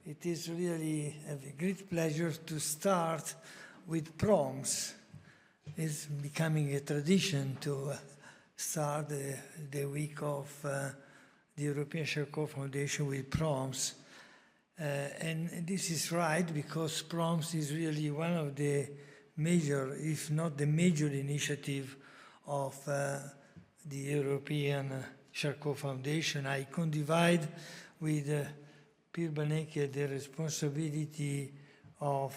It is really a great pleasure to start with PROMS. It's becoming a tradition to start the week of the European Charcot Foundation with PROMS. And this is right because PROMS is really one of the major, if not the major initiative of the European Charcot Foundation. I co-divide with Baneke the responsibility of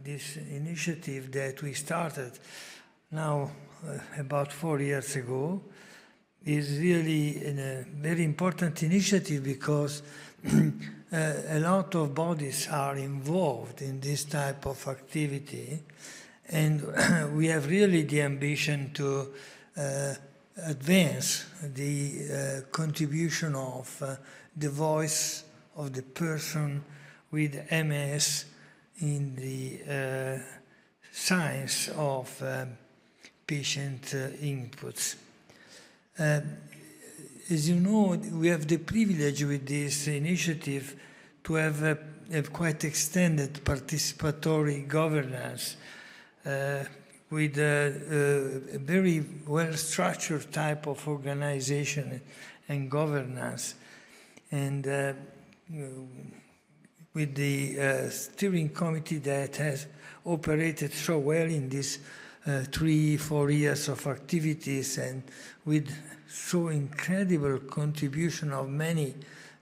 this initiative that we started now about 4 years ago. Is really a very important initiative because a lot of bodies are involved in this type of activity, and we have really the ambition to advance the contribution of the voice of the person with MS in the science of patient inputs. As you know, we have the privilege with this initiative to have a quite extended participatory governance with a very well-structured type of organization and governance. And with the steering committee that has operated so well in these 3-4 years of activities, and with so incredible contribution of many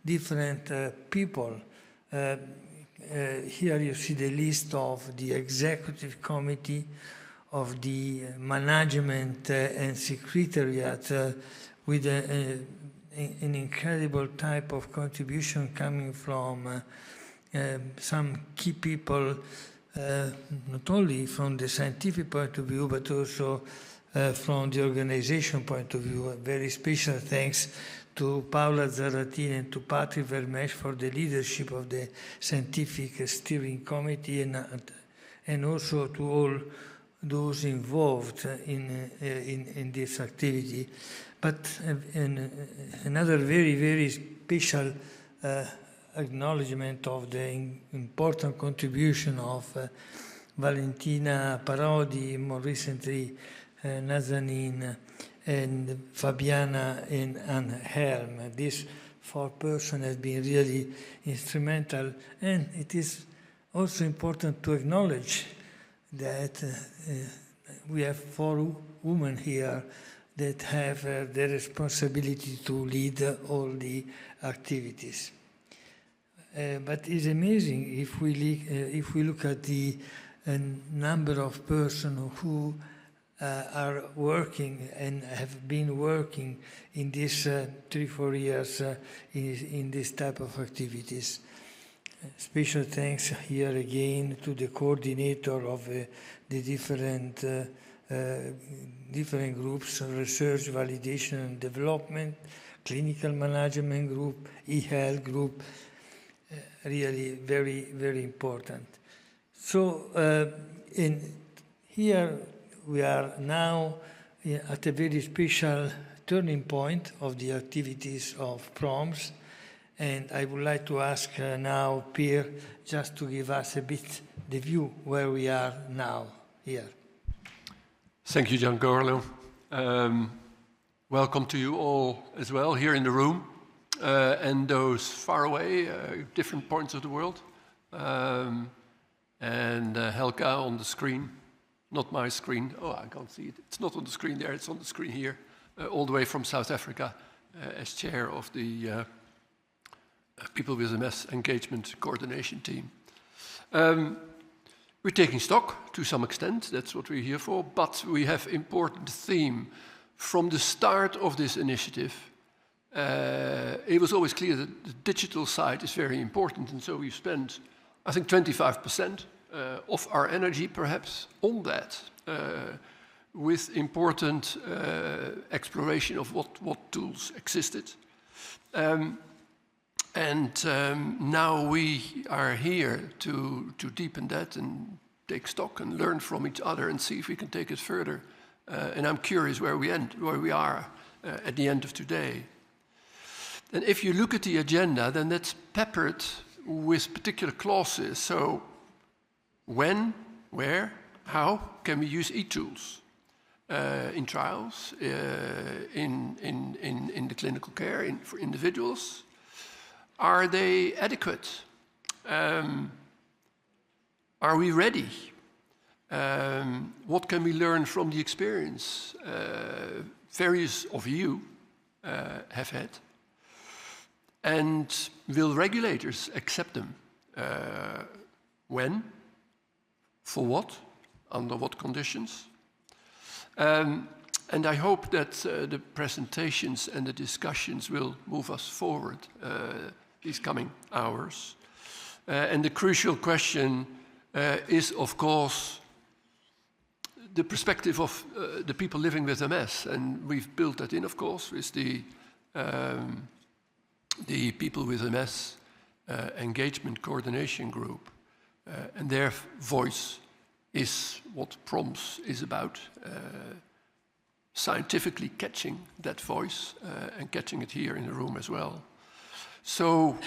different people. Here you see the list of the executive committee, of the management and secretariat, with an incredible type of contribution coming from some key people, not only from the scientific point of view, but also from the organization point of view. A very special thanks to Paola Zarratini and to Patrick Vermesch for the leadership of the scientific steering committee, and also to all those involved in this activity. But another very, very special acknowledgement of the important contribution of Valentina Parodi, more recently Nazanin, and Fabiana and Anne Helm. These 4 persons have been really instrumental, and it is also important to acknowledge that we have 4 women here that have the responsibility to lead all the activities. But it's amazing if we look at the number of persons who are working and have been working in these 3-4 years in this type of activities. Special thanks here again to the coordinator of the different groups: research, validation and development, clinical management group, e-health group. Really very, very important. So here we are now at a very special turning point of the activities of PROMS, and I would like to ask now Pierre just to give us a bit the view where we are now here. Thank you, Giancarlo. Welcome to you all as well here in the room. And those far away, different points of the world. And Helga on the screen, not my screen. Oh, I can't see it. It's not on the screen there, it's on the screen here. All the way from South Africa as chair of the People with MS Engagement Coordination Team. We're taking stock to some extent, that's what we're here for, but we have important theme. From the start of this initiative, it was always clear that the digital side is very important, and so we spent, I think, 25% of our energy perhaps on that, with important exploration of what tools existed. Now we are here to deepen that and take stock and learn from each other and see if we can take it further. And I'm curious where we are at the end of today. And if you look at the agenda, then that's peppered with particular clauses. So when, where, how can we use e-tools in trials, in the clinical care for individuals? Are they adequate? Are we ready? What can we learn from the experience various of you have had? And will regulators accept them? When? For what? Under what conditions? And I hope that the presentations and the discussions will move us forward these coming hours. And the crucial question is, of course, the perspective of the people living with MS. And we've built that in, of course, with the people with MS engagement coordination group. And their voice is what PROMS is about, scientifically catching that voice and catching it here in the room as well. So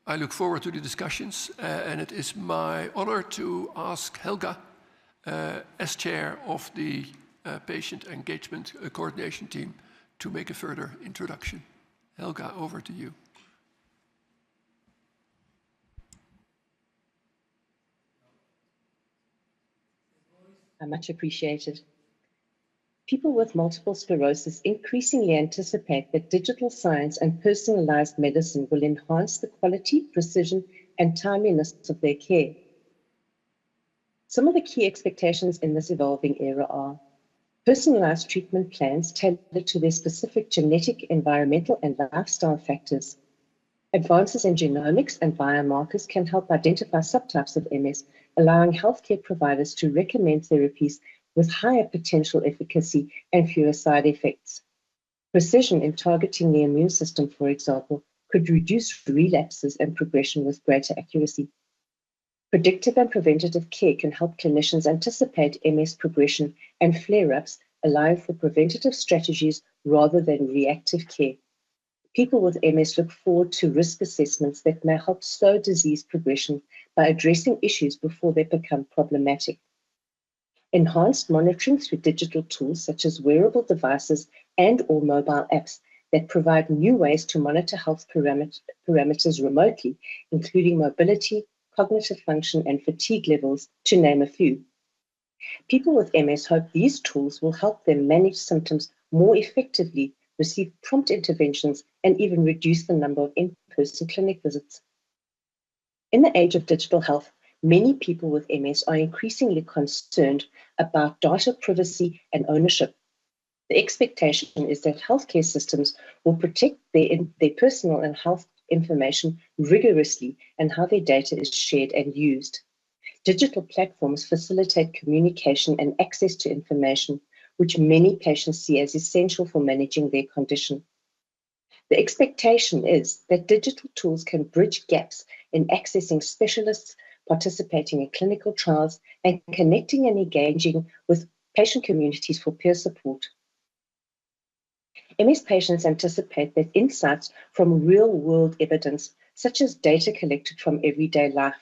I look forward to the discussions, and it is my honor to ask Helga, as chair of the patient engagement coordination team, to make a further introduction. Helga, over to you. Much appreciated. People with multiple sclerosis increasingly anticipate that digital science and personalized medicine will enhance the quality, precision, and timeliness of their care. Some of the key expectations in this evolving era are personalized treatment plans tailored to their specific genetic, environmental, and lifestyle factors. Advances in genomics and biomarkers can help identify subtypes of MS, allowing healthcare providers to recommend therapies with higher potential efficacy and fewer side effects. Precision in targeting the immune system, for example, could reduce relapses and progression with greater accuracy. Predictive and preventative care can help clinicians anticipate MS progression and flare-ups, allowing for preventative strategies rather than reactive care. People with MS look forward to risk assessments that may help slow disease progression by addressing issues before they become problematic. Enhanced monitoring through digital tools such as wearable devices and/or mobile apps that provide new ways to monitor health parameters remotely, including mobility, cognitive function, and fatigue levels, to name a few. People with MS hope these tools will help them manage symptoms more effectively, receive prompt interventions, and even reduce the number of in-person clinic visits. In the age of digital health, many people with MS are increasingly concerned about data privacy and ownership. The expectation is that healthcare systems will protect their personal and health information rigorously and how their data is shared and used. Digital platforms facilitate communication and access to information, which many patients see as essential for managing their condition. The expectation is that digital tools can bridge gaps in accessing specialists, participating in clinical trials, and connecting and engaging with patient communities for peer support. MS patients anticipate that insights from real-world evidence, such as data collected from everyday life,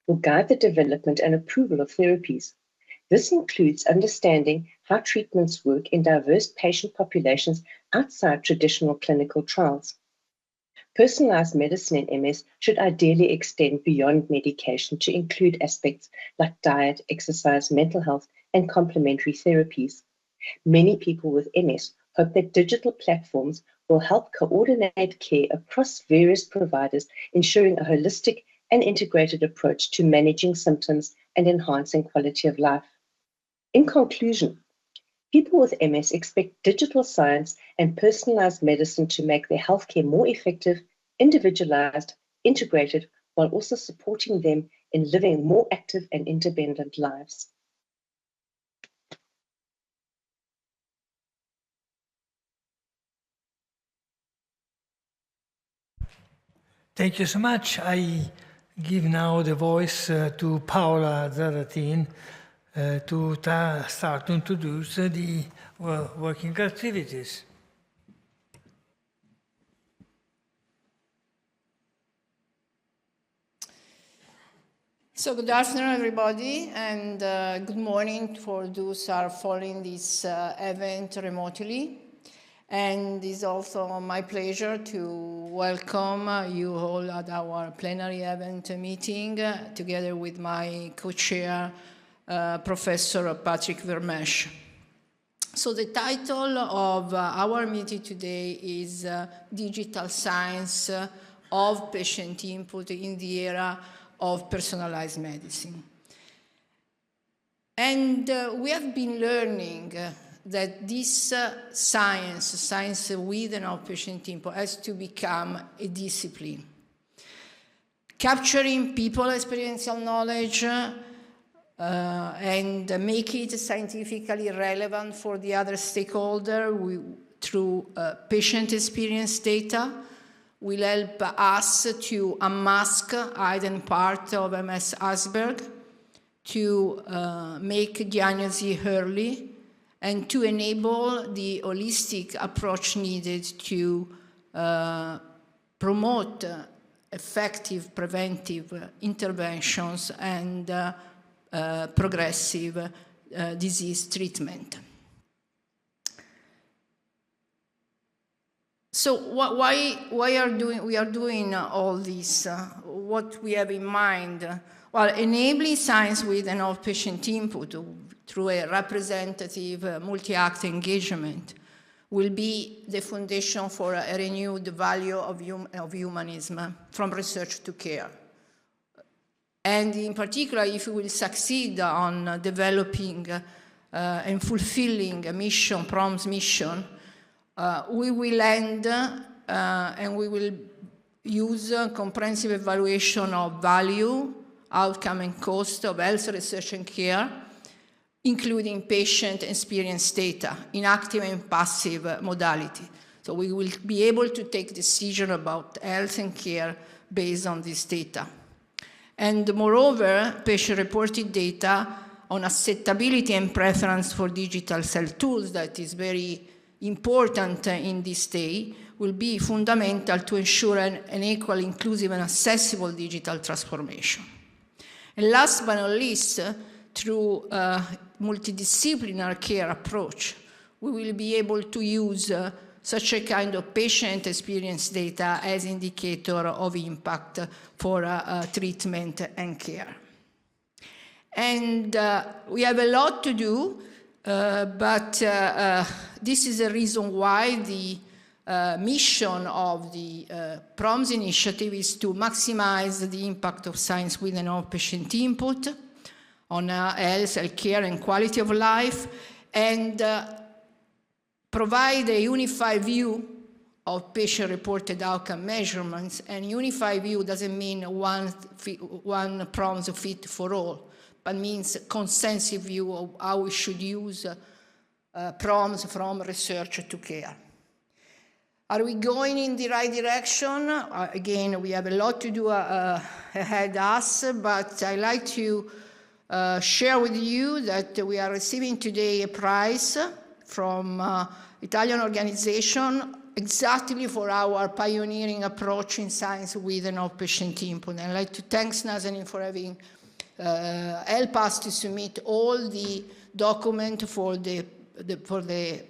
will guide the development and approval of therapies. This includes understanding how treatments work in diverse patient populations outside traditional clinical trials. Personalized medicine in MS should ideally extend beyond medication to include aspects like diet, exercise, mental health, and complementary therapies. Many people with MS hope that digital platforms will help coordinate care across various providers, ensuring a holistic and integrated approach to managing symptoms and enhancing quality of life. In conclusion, people with MS expect digital science and personalized medicine to make their healthcare more effective, individualized, integrated, while also supporting them in living more active and independent lives. Thank you so much. I give now the voice to Paola Zaratin to start to introduce the working activities. So good afternoon, everybody, and good morning for those who are following this event remotely. And it's also my pleasure to welcome you all at our plenary event meeting, together with my co-chair, Professor Patrick Vermeersch. So the title of our meeting today is Digital Science of Patient Input in the Era of Personalized Medicine. And we have been learning that this science with and of patient input has to become a discipline. Capturing people experiential knowledge and make it scientifically relevant for the other stakeholder through patient experience data will help us to unmask hidden part of MS iceberg, to make diagnosis early, and to enable the holistic approach needed to promote effective preventive interventions and progressive disease treatment. So why we are doing all this? What we have in mind? Well, enabling science with and of patient input through a representative multi-act engagement will be the foundation for a renewed value of humanism from research to care. And in particular, if we will succeed on developing and fulfilling a mission, PROMS mission, we will end and we will use comprehensive evaluation of value, outcome, and cost of health research and care, including patient experience data in active and passive modality. So we will be able to take decisions about health and care based on this data. And moreover, patient-reported data on acceptability and preference for digital health tools, that is very important in this day, will be fundamental to ensure an equal, inclusive, and accessible digital transformation. And last but not least, through a multidisciplinary care approach, we will be able to use such a kind of patient experience data as indicator of impact for treatment and care. And we have a lot to do, but this is the reason why the mission of the PROMS initiative is to maximize the impact of science with and of patient input on health care, and quality of life, and provide a unified view of patient-reported outcome measurements. And unified view doesn't mean one PROMS fit for all, but means consensus view of how we should use PROMS from research to care. Are we going in the right direction? Again, we have a lot to do ahead of us, but I'd like to share with you that we are receiving today a prize from Italian organization exactly for our pioneering approach in science with and of patient input. And I'd like to thank Nazanin for having helped us to submit all the documents for the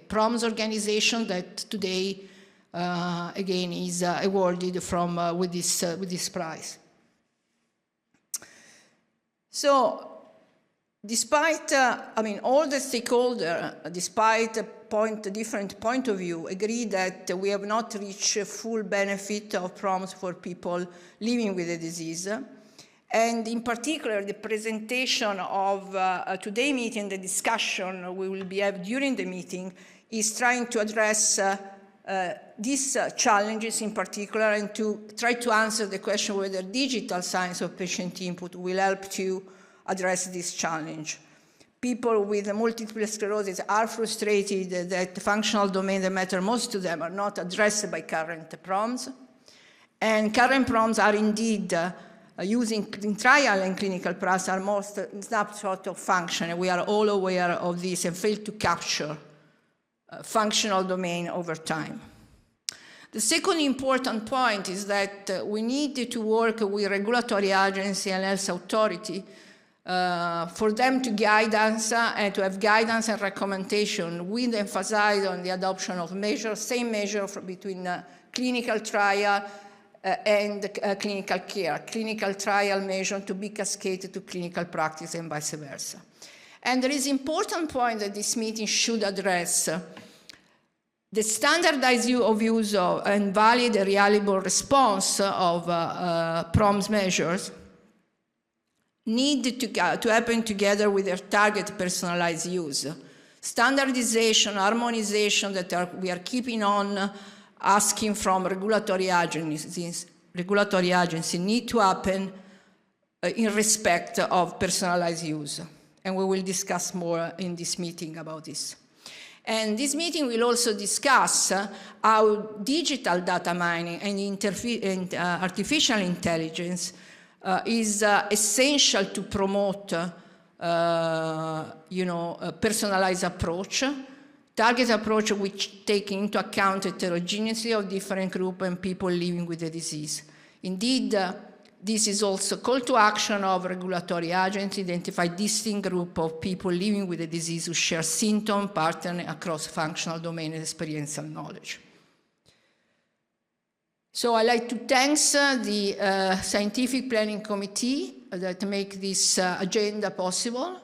PROMS organization that today, again, is awarded from with this prize. So, despite, all the stakeholders, despite different point of view, agree that we have not reached full benefit of PROMS for people living with the disease. And in particular, the presentation of today's meeting, the discussion we will be having during the meeting, is trying to address these challenges in particular, and to try to answer the question whether digital science of patient input will help to address this challenge. People with multiple sclerosis are frustrated that the functional domain that matter most to them are not addressed by current PROMS. And current PROMS are indeed using in trial and clinical practice are most snapshot of function, and we are all aware of this, and fail to capture functional domain over time. The second important point is that we need to work with regulatory agency and health authority for them to guide us and to have guidance and recommendation with emphasis on the adoption of measures, same measure between clinical trial and clinical care, clinical trial measure to be cascaded to clinical practice and vice versa. And there is an important point that this meeting should address. The standardized of use of and valid and reliable response of PROMS measures need to happen together with their target personalized use. Standardization, harmonization that we are keeping on asking from regulatory agencies need to happen in respect of personalized use. And we will discuss more in this meeting about this. And this meeting will also discuss how digital data mining and artificial intelligence is essential to promote a personalized approach, target approach which take into account heterogeneity of different groups and people living with the disease. Indeed, this is also a call to action of regulatory agencies, identify distinct group of people living with the disease who share symptom pattern across functional domain and experiential knowledge. So I'd like to thank the Scientific Planning Committee that make this agenda possible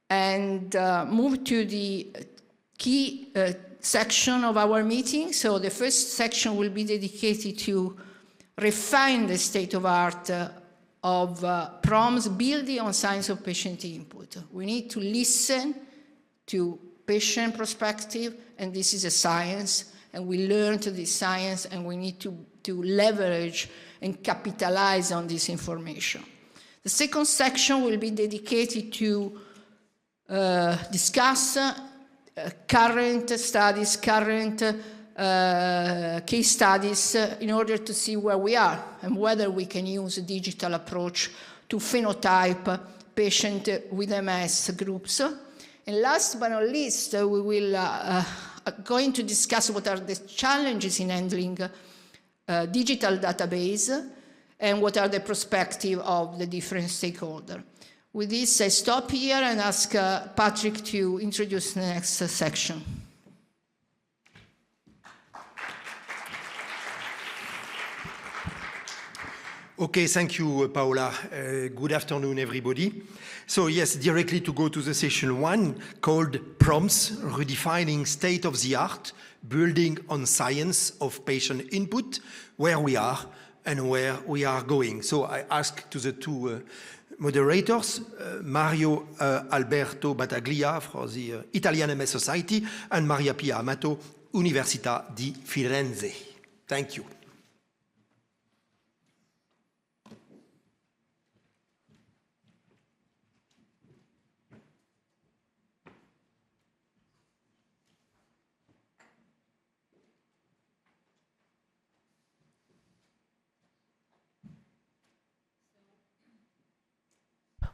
and move to the key section of our meeting. So the first section will be dedicated to refine the state of art of PROMS building on science of patient input. We need to listen to patient perspective, and this is a science, and we learned this science, and we need to leverage and capitalize on this information. The second section will be dedicated to discuss current studies, current case studies in order to see where we are and whether we can use a digital approach to phenotype patient with MS groups. And last but not least, we will going to discuss what are the challenges in handling digital database and what are the perspectives of the different stakeholders. With this, I stop here and ask Patrick to introduce the next section. Okay, thank you, Paola. Good afternoon, everybody. So yes, directly to go to the session 1 called PROMS, Redefining State of the Art, Building on Science of Patient Input, where we are and where we are going. So I ask to the two moderators, Mario Alberto Battaglia from the Italian MS Society and Maria Pia Amato, Università di Firenze. Thank you.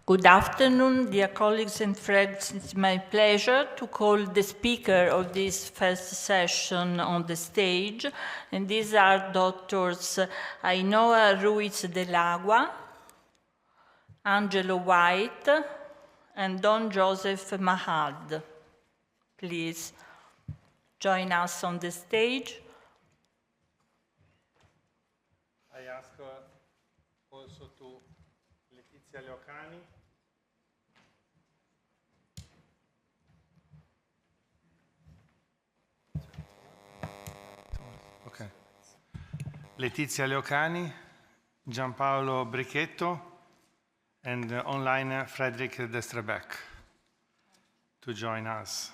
Good afternoon, dear colleagues and friends. It's my pleasure to call the speaker of this first session on the stage. And these are Doctors Ainhoa Ruiz del Agua, Angelo White, and Don Joseph Mahad. Please join us on the stage. I ask also to Letizia Leocani. Okay. Letizia Leocani, Gianpaolo Brichetto, and online Frederick Destrebeck to join us.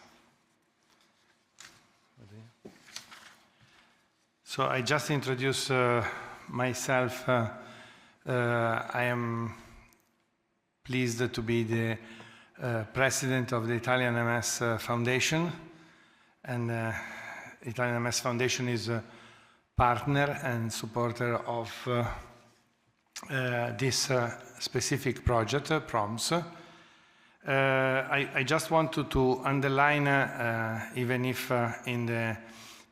So I just introduce myself. I am pleased to be the president of the Italian MS Foundation, and Italian MS Foundation is a partner and supporter of this specific project, PROMS. I just wanted to underline, even if in the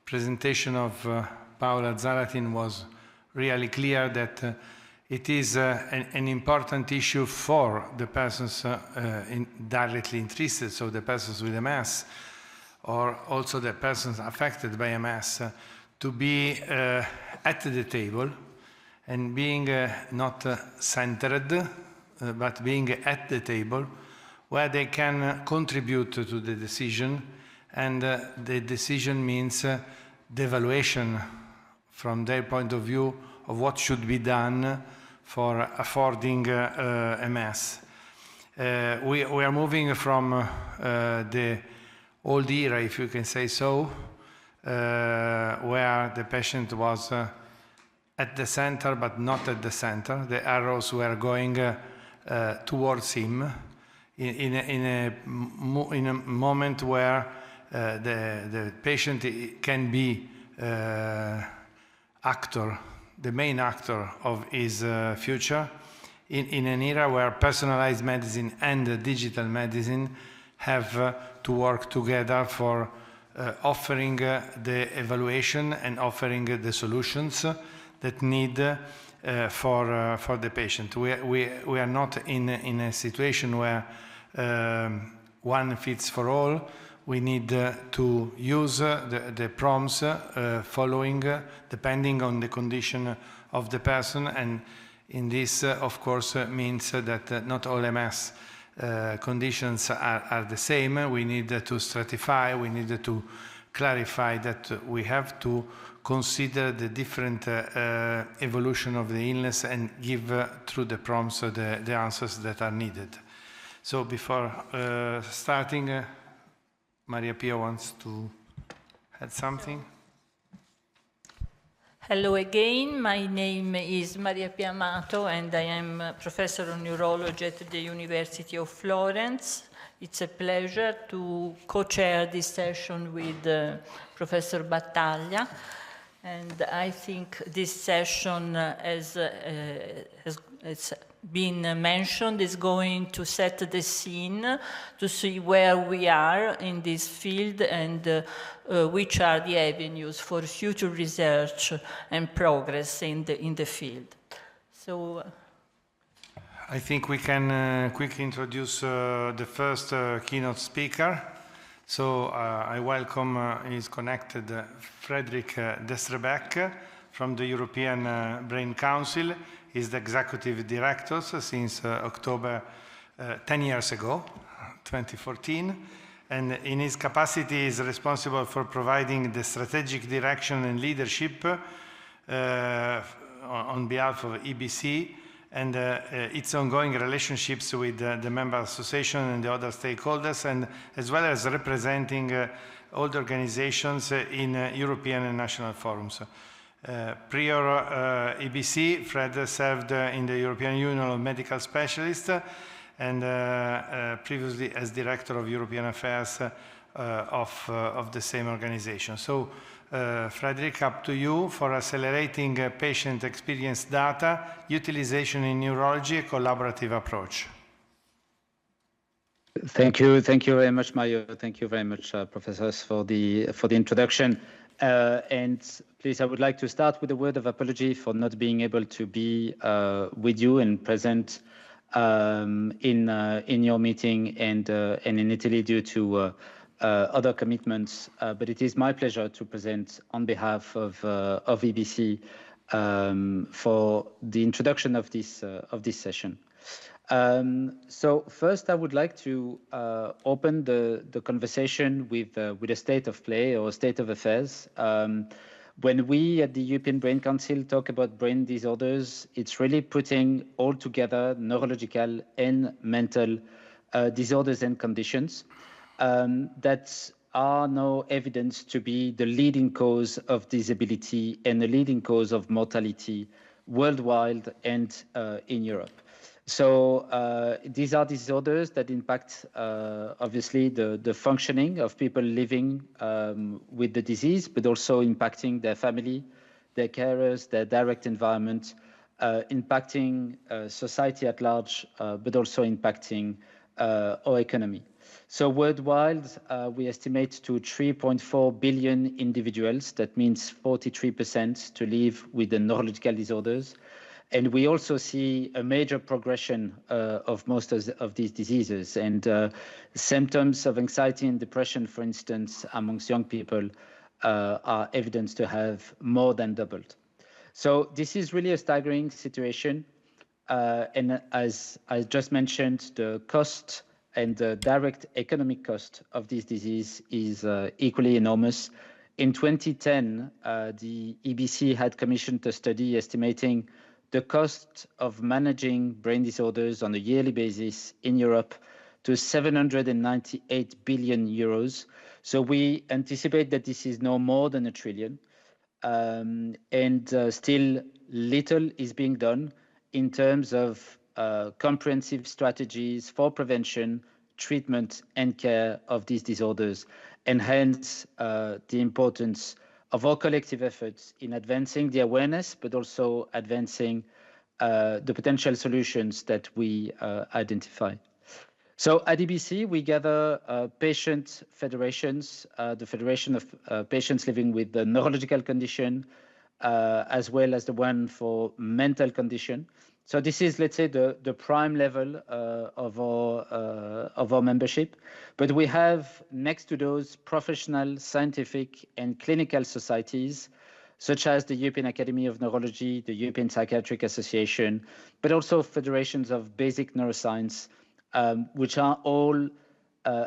presentation of Paola Zaratin was really clear that it is an important issue for the persons directly interested, so the persons with MS, or also the persons affected by MS, to be at the table and being not centered, but being at the table where they can contribute to the decision, and the decision means the evaluation from their point of view of what should be done for affording MS. We are moving from the old era, if you can say so, where the patient was at the center but not at the center. The arrows were going towards him in a moment where the patient can be actor, the main actor of his future, in an era where personalized medicine and digital medicine have to work together for offering the evaluation and offering the solutions that need for the patient. We are not in a situation where one fits for all. We need to use the PROMS following, depending on the condition of the person, and in this, of course, means that not all MS conditions are the same. We need to stratify, we need to clarify that we have to consider the different evolution of the illness and give through the PROMS the answers that are needed. So before starting, Maria Pia wants to add something. Hello again, my name is Maria Pia Amato and I am a professor of neurology at the University of Florence. It's a pleasure to co-chair this session with Professor Battaglia. And I think this session, as it's been mentioned, is going to set the scene to see where we are in this field and which are the avenues for future research and progress in the field. So I think we can quickly introduce the first keynote speaker. So I welcome, he's connected, Frederick Destrebeck from the European Brain Council. He's the executive director since October 10 years ago, 2014. And in his capacity, he is responsible for providing the strategic direction and leadership on behalf of EBC and its ongoing relationships with the member association and the other stakeholders, and as well as representing all the organizations in European and national forums. Prior EBC, Fred served in the European Union of Medical Specialists and previously as Director of European Affairs of the same organization. So, Frederick, up to you for accelerating patient experience data, utilization in neurology, a collaborative approach. Thank you very much, Mario. Thank you very much, professors, for the introduction. And please, I would like to start with a word of apology for not being able to be with you and present in your meeting and in Italy due to other commitments, but it is my pleasure to present on behalf of EBC for the introduction of this session. So first, I would like to open the conversation with a state of play or state of affairs. When we at the European Brain Council talk about brain disorders, it's really putting all together neurological and mental disorders and conditions that are now evidence to be the leading cause of disability and the leading cause of mortality worldwide and in Europe. So these are disorders that impact, obviously, the functioning of people living with the disease, but also impacting their family, their carers, their direct environment, impacting society at large, but also impacting our economy. So worldwide, we estimate to 3.4 billion individuals. That means 43% to live with the neurological disorders. And we also see a major progression of most of these diseases. And symptoms of anxiety and depression, for instance, amongst young people are evidence to have more than doubled. So this is really a staggering situation. And as I just mentioned, the cost and the direct economic cost of this disease is equally enormous. In 2010, the EBC had commissioned a study estimating the cost of managing brain disorders on a yearly basis in Europe to 798 billion euros. So we anticipate that this is no more than $1 trillion. Still little is being done in terms of comprehensive strategies for prevention, treatment, and care of these disorders, and hence the importance of our collective efforts in advancing the awareness, but also advancing the potential solutions that we identify. So at EBC, we gather patient federations, the Federation of Patients Living with a Neurological Condition, as well as the one for mental condition. So this is, let's say, the prime level of our membership. But we have next to those professional, scientific, and clinical societies, such as the European Academy of Neurology, the European Psychiatric Association, but also federations of basic neuroscience, which are all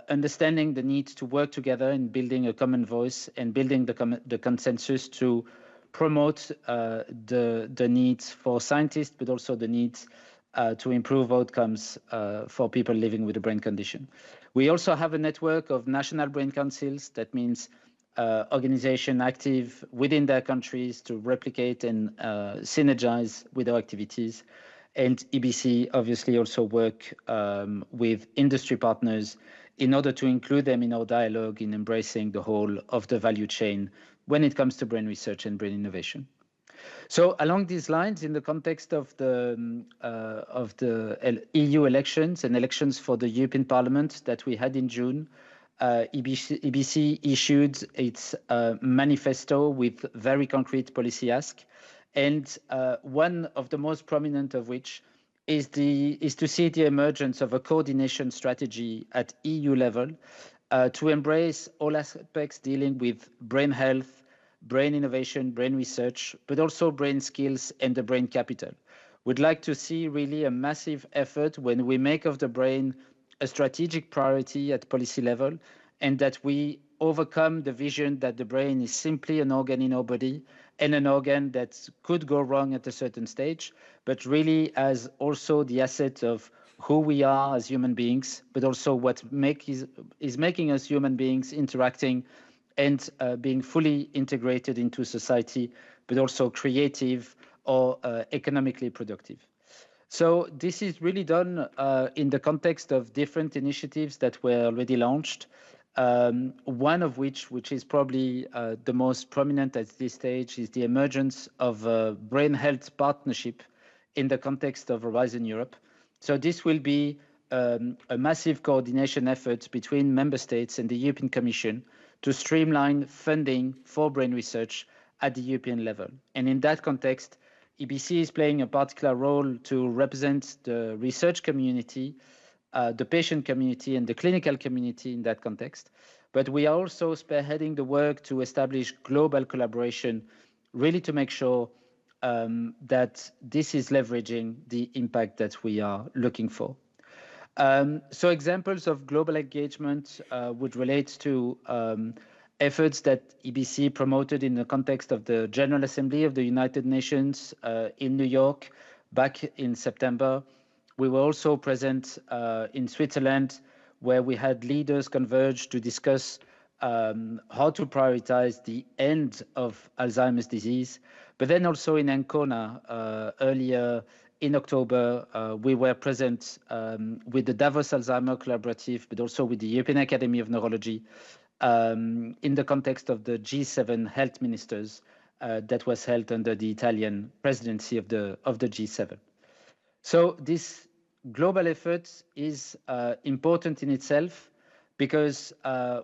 understanding the need to work together in building a common voice and building the consensus to promote the needs for scientists, but also the needs to improve outcomes for people living with a brain condition. We also have a network of national brain councils. That means organizations active within their countries to replicate and synergize with our activities. And EBC obviously also work with industry partners in order to include them in our dialogue in embracing the whole of the value chain when it comes to brain research and brain innovation. So along these lines, in the context of the EU elections and elections for the European Parliament that we had in June, EBC issued its manifesto with very concrete policy ask. And one of the most prominent of which is to see the emergence of a coordination strategy at EU level to embrace all aspects dealing with brain health, brain innovation, brain research, but also brain skills and the brain capital. We'd like to see really a massive effort when we make of the brain a strategic priority at policy level, and that we overcome the vision that the brain is simply an organ in our body and an organ that could go wrong at a certain stage, but really as also the asset of who we are as human beings, but also what is making us human beings interacting and being fully integrated into society, but also creative or economically productive. So this is really done in the context of different initiatives that were already launched. One of which is probably the most prominent at this stage, is the emergence of a brain health partnership in the context of Horizon Europe. So this will be a massive coordination effort between member states and the European Commission to streamline funding for brain research at the European level. And in that context, EBC is playing a particular role to represent the research community, the patient community, and the clinical community in that context. But we are also spearheading the work to establish global collaboration, really to make sure that this is leveraging the impact that we are looking for. So examples of global engagement would relate to efforts that EBC promoted in the context of the General Assembly of the United Nations in New York back in September. We were also present in Switzerland, where we had leaders converge to discuss how to prioritize the end of Alzheimer's disease. But then also in Ancona earlier in October, we were present with the Davos Alzheimer Collaborative, but also with the European Academy of Neurology in the context of the G7 health ministers that was held under the Italian presidency of the G7. So this global effort is important in itself, because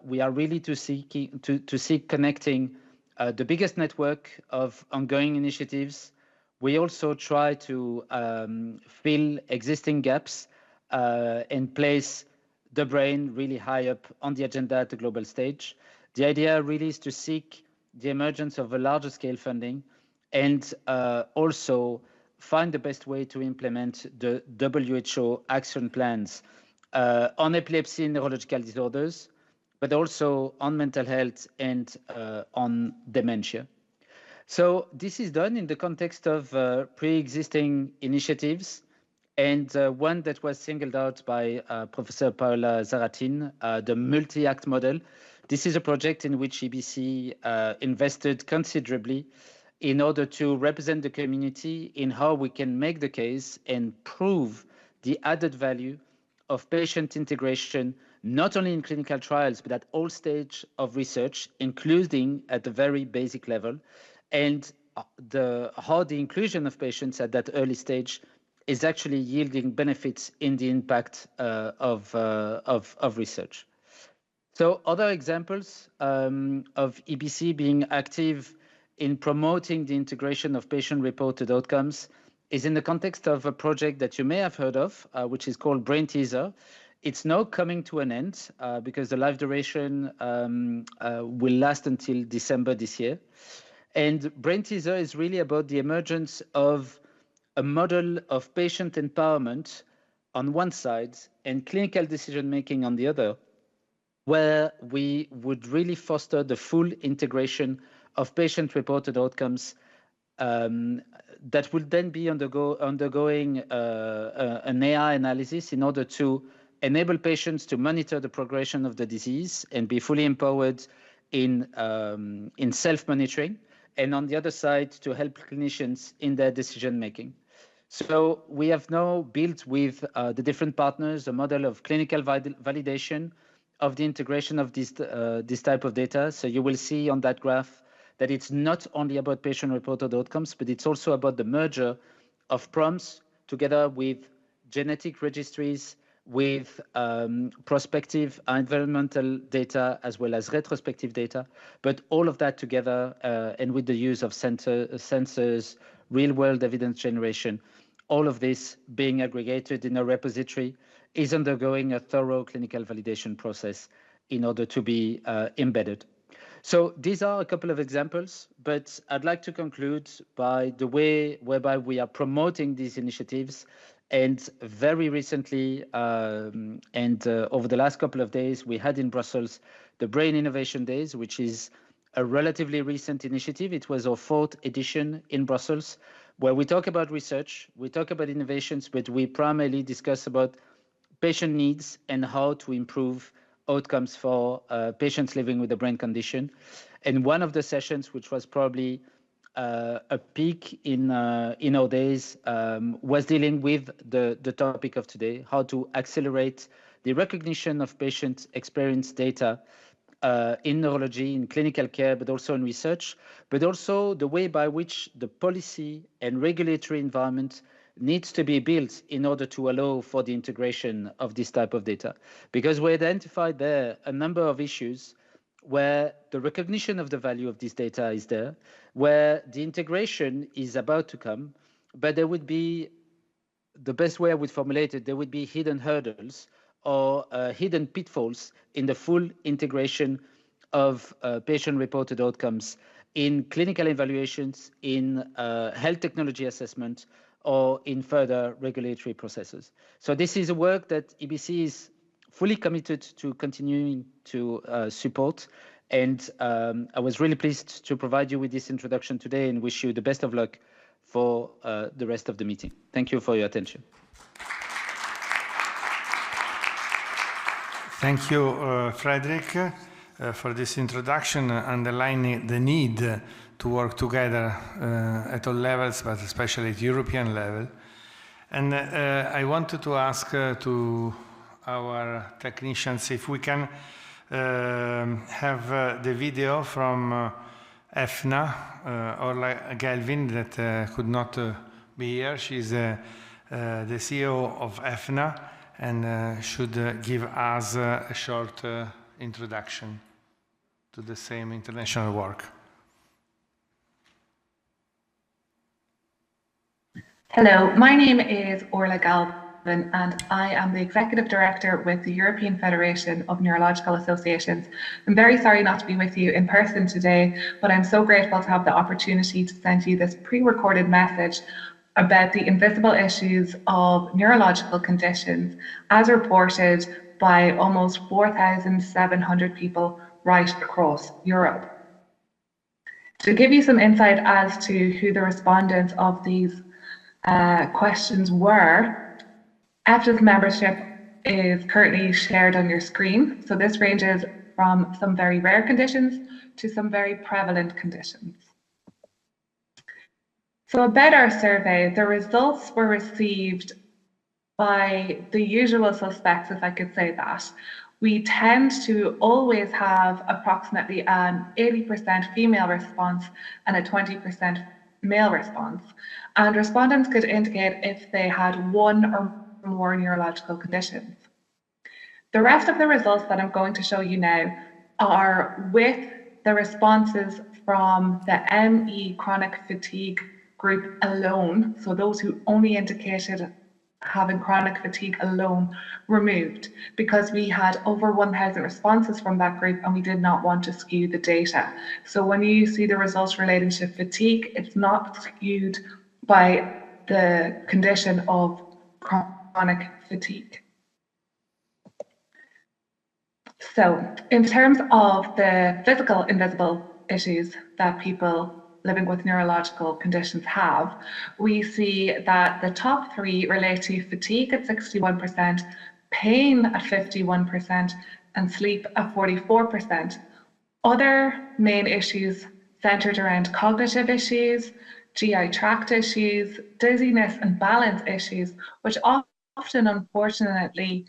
we are really to seek connecting the biggest network of ongoing initiatives. We also try to fill existing gaps and place the brain really high up on the agenda at the global stage. The idea really is to seek the emergence of a larger scale funding and also find the best way to implement the WHO action plans on epilepsy and neurological disorders, but also on mental health and on dementia. So this is done in the context of pre-existing initiatives, and one that was singled out by Professor Paola Zaratin, the multi-act model. This is a project in which EBC invested considerably in order to represent the community in how we can make the case and prove the added value of patient integration, not only in clinical trials, but at all stages of research, including at the very basic level, and how the inclusion of patients at that early stage is actually yielding benefits in the impact of research. So other examples of EBC being active in promoting the integration of patient-reported outcomes is in the context of a project that you may have heard of, which is called Brain Teaser. It's now coming to an end because the life duration will last until December this year. And Brain Teaser is really about the emergence of a model of patient empowerment on one side and clinical decision-making on the other, where we would really foster the full integration of patient-reported outcomes that will then be undergoing an AI analysis in order to enable patients to monitor the progression of the disease and be fully empowered in self-monitoring, and on the other side, to help clinicians in their decision-making. So we have now built with the different partners a model of clinical validation of the integration of this type of data. So you will see on that graph that it's not only about patient-reported outcomes, but it's also about the merger of PROMS together with genetic registries, with prospective environmental data, as well as retrospective data, but all of that together and with the use of sensors, real-world evidence generation, all of this being aggregated in a repository is undergoing a thorough clinical validation process in order to be embedded. So these are a couple of examples, but I'd like to conclude by the way whereby we are promoting these initiatives. And very recently, over the last couple of days, we had in Brussels the Brain Innovation Days, which is a relatively recent initiative. It was our 4th edition in Brussels, where we talk about research, we talk about innovations, but we primarily discuss about patient needs and how to improve outcomes for patients living with a brain condition. And one of the sessions, which was probably a peak in our days, was dealing with the topic of today, how to accelerate the recognition of patient experience data in neurology, in clinical care, but also in research, but also the way by which the policy and regulatory environment needs to be built in order to allow for the integration of this type of data. Because we identified there a number of issues where the recognition of the value of this data is there, where the integration is about to come, but there would be, the best way I would formulate it, there would be hidden hurdles or hidden pitfalls in the full integration of patient-reported outcomes in clinical evaluations, in health technology assessment, or in further regulatory processes. So this is a work that EBC is fully committed to continuing to support. And I was really pleased to provide you with this introduction today and wish you the best of luck for the rest of the meeting. Thank you for your attention. Thank you, Frederick, for this introduction, underlining the need to work together at all levels, but especially at European level. And I wanted to ask to our technicians if we can have the video from EFNA, or like Galvin, that could not be here. She's the CEO of EFNA, and should give us a short introduction to the same international work. Hello, my name is Orla Galvin and I am the Executive Director with the European Federation of Neurological Associations. I'm very sorry not to be with you in person today, but I'm so grateful to have the opportunity to send you this pre-recorded message about the invisible issues of neurological conditions as reported by almost 4,700 people right across Europe. To give you some insight as to who the respondents of these questions were, EFTA's membership is currently shared on your screen. So this ranges from some very rare conditions to some very prevalent conditions. So about our survey, the results were received by the usual suspects, if I could say that. We tend to always have approximately an 80% female response and a 20% male response. And respondents could indicate if they had one or more neurological conditions. The rest of the results that I'm going to show you now are with the responses from the ME chronic fatigue group alone, so those who only indicated having chronic fatigue alone removed, because we had over 1,000 responses from that group and we did not want to skew the data. So when you see the results relating to fatigue, it's not skewed by the condition of chronic fatigue. So in terms of the physical invisible issues that people living with neurological conditions have, we see that the top three relate to fatigue at 61%, pain at 51%, and sleep at 44%. Other main issues centered around cognitive issues, GI tract issues, dizziness and balance issues, which often, unfortunately,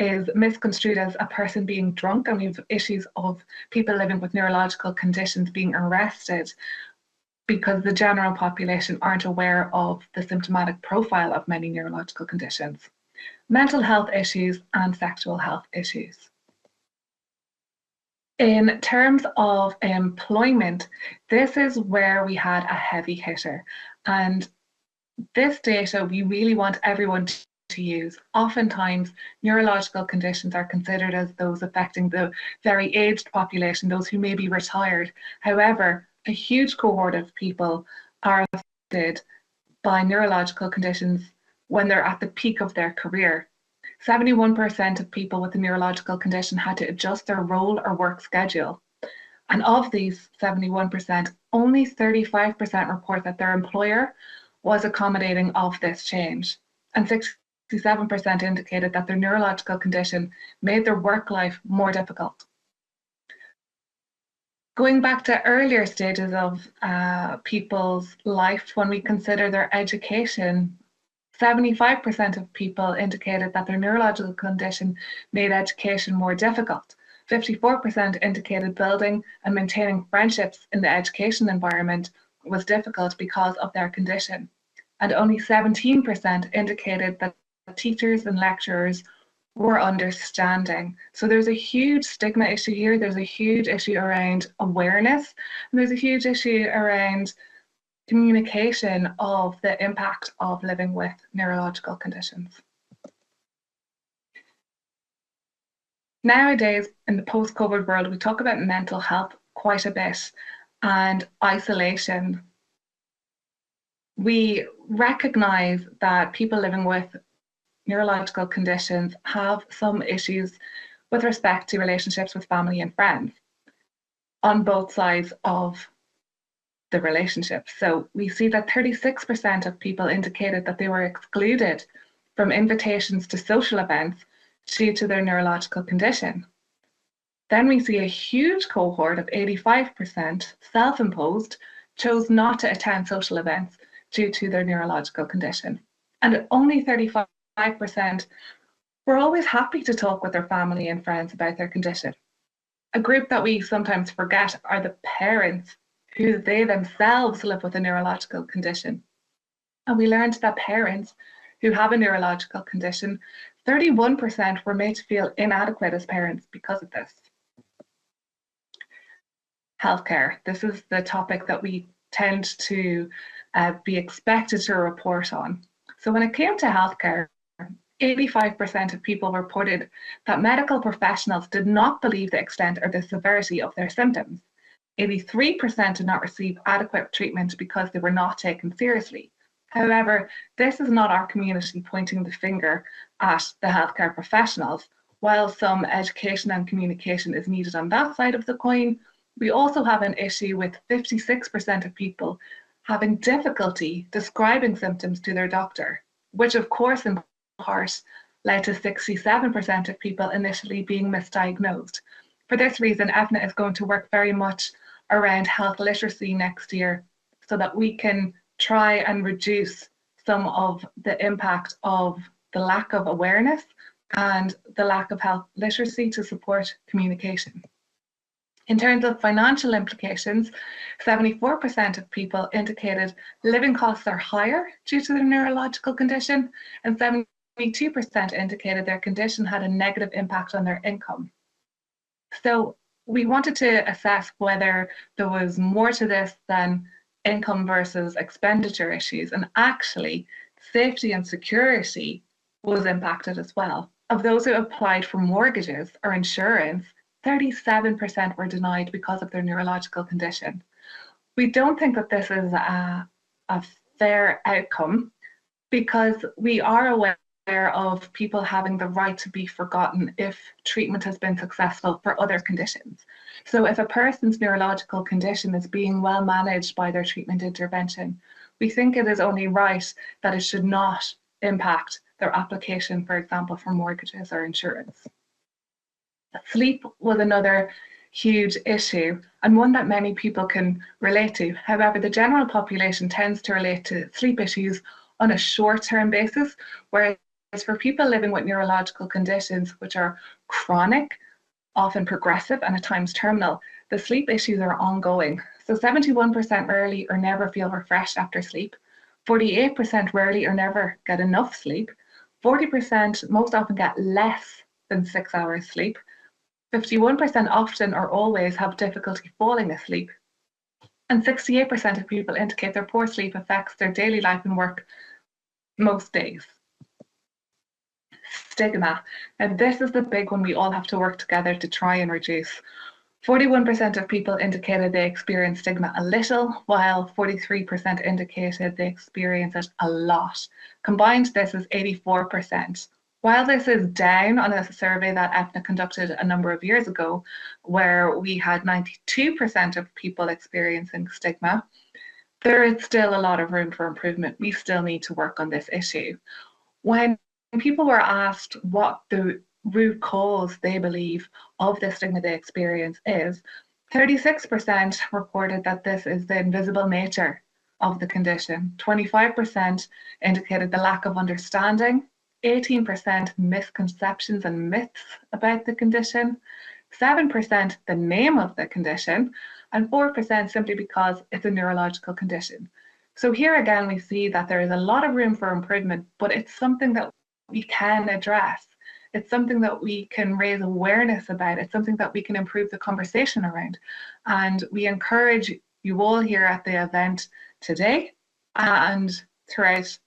is misconstrued as a person being drunk, and we have issues of people living with neurological conditions being arrested because the general population aren't aware of the symptomatic profile of many neurological conditions. Mental health issues and sexual health issues. In terms of employment, this is where we had a heavy hitter. And this data we really want everyone to use. Oftentimes, neurological conditions are considered as those affecting the very aged population, those who may be retired. However, a huge cohort of people are affected by neurological conditions when they're at the peak of their career. 71% of people with a neurological condition had to adjust their role or work schedule. And of these 71%, only 35% report that their employer was accommodating of this change. And 67% indicated that their neurological condition made their work life more difficult. Going back to earlier stages of people's life, when we consider their education, 75% of people indicated that their neurological condition made education more difficult. 54% indicated building and maintaining friendships in the education environment was difficult because of their condition. And only 17% indicated that teachers and lecturers were understanding. So there's a huge stigma issue here. There's a huge issue around awareness. And there's a huge issue around communication of the impact of living with neurological conditions. Nowadays, in the post-COVID world, we talk about mental health quite a bit and isolation. We recognize that people living with neurological conditions have some issues with respect to relationships with family and friends on both sides of the relationship. So we see that 36% of people indicated that they were excluded from invitations to social events due to their neurological condition. Then we see a huge cohort of 85%, self-imposed, chose not to attend social events due to their neurological condition. And only 35% were always happy to talk with their family and friends about their condition. A group that we sometimes forget are the parents who they themselves live with a neurological condition. And we learned that parents who have a neurological condition 31% were made to feel inadequate as parents because of this. Healthcare. This is the topic that we tend to be expected to report on. So when it came to healthcare, 85% of people reported that medical professionals did not believe the extent or the severity of their symptoms. 83% did not receive adequate treatment because they were not taken seriously. However, this is not our community pointing the finger at the healthcare professionals. While some education and communication is needed on that side of the coin, we also have an issue with 56% of people having difficulty describing symptoms to their doctor, which of course in part led to 67% of people initially being misdiagnosed. For this reason, EFNA is going to work very much around health literacy next year so that we can try and reduce some of the impact of the lack of awareness and the lack of health literacy to support communication. In terms of financial implications, 74% of people indicated living costs are higher due to their neurological condition, and 72% indicated their condition had a negative impact on their income. So we wanted to assess whether there was more to this than income versus expenditure issues, and actually safety and security was impacted as well. Of those who applied for mortgages or insurance, 37% were denied because of their neurological condition. We don't think that this is a fair outcome because we are aware of people having the right to be forgotten if treatment has been successful for other conditions. So if a person's neurological condition is being well managed by their treatment intervention, we think it is only right that it should not impact their application, for example, for mortgages or insurance. Sleep was another huge issue and one that many people can relate to. However, the general population tends to relate to sleep issues on a short-term basis, whereas for people living with neurological conditions which are chronic, often progressive and at times terminal, the sleep issues are ongoing. So 71% rarely or never feel refreshed after sleep, 48% rarely or never get enough sleep, 40% most often get less than 6 hours sleep, 51% often or always have difficulty falling asleep, and 68% of people indicate their poor sleep affects their daily life and work most days. Stigma, and this is the big one we all have to work together to try and reduce. 41% of people indicated they experience stigma a little, while 43% indicated they experience it a lot. Combined, this is 84%. While this is down on a survey that EFNA conducted a number of years ago, where we had 92% of people experiencing stigma, there is still a lot of room for improvement. We still need to work on this issue. When people were asked what the root cause they believe of the stigma they experience is, 36% reported that this is the invisible nature of the condition, 25% indicated the lack of understanding, 18% misconceptions and myths about the condition, 7% the name of the condition, and 4% simply because it's a neurological condition. So here again, we see that there is a lot of room for improvement, but it's something that we can address. It's something that we can raise awareness about. It's something that we can improve the conversation around. And we encourage you all here at the event today and throughout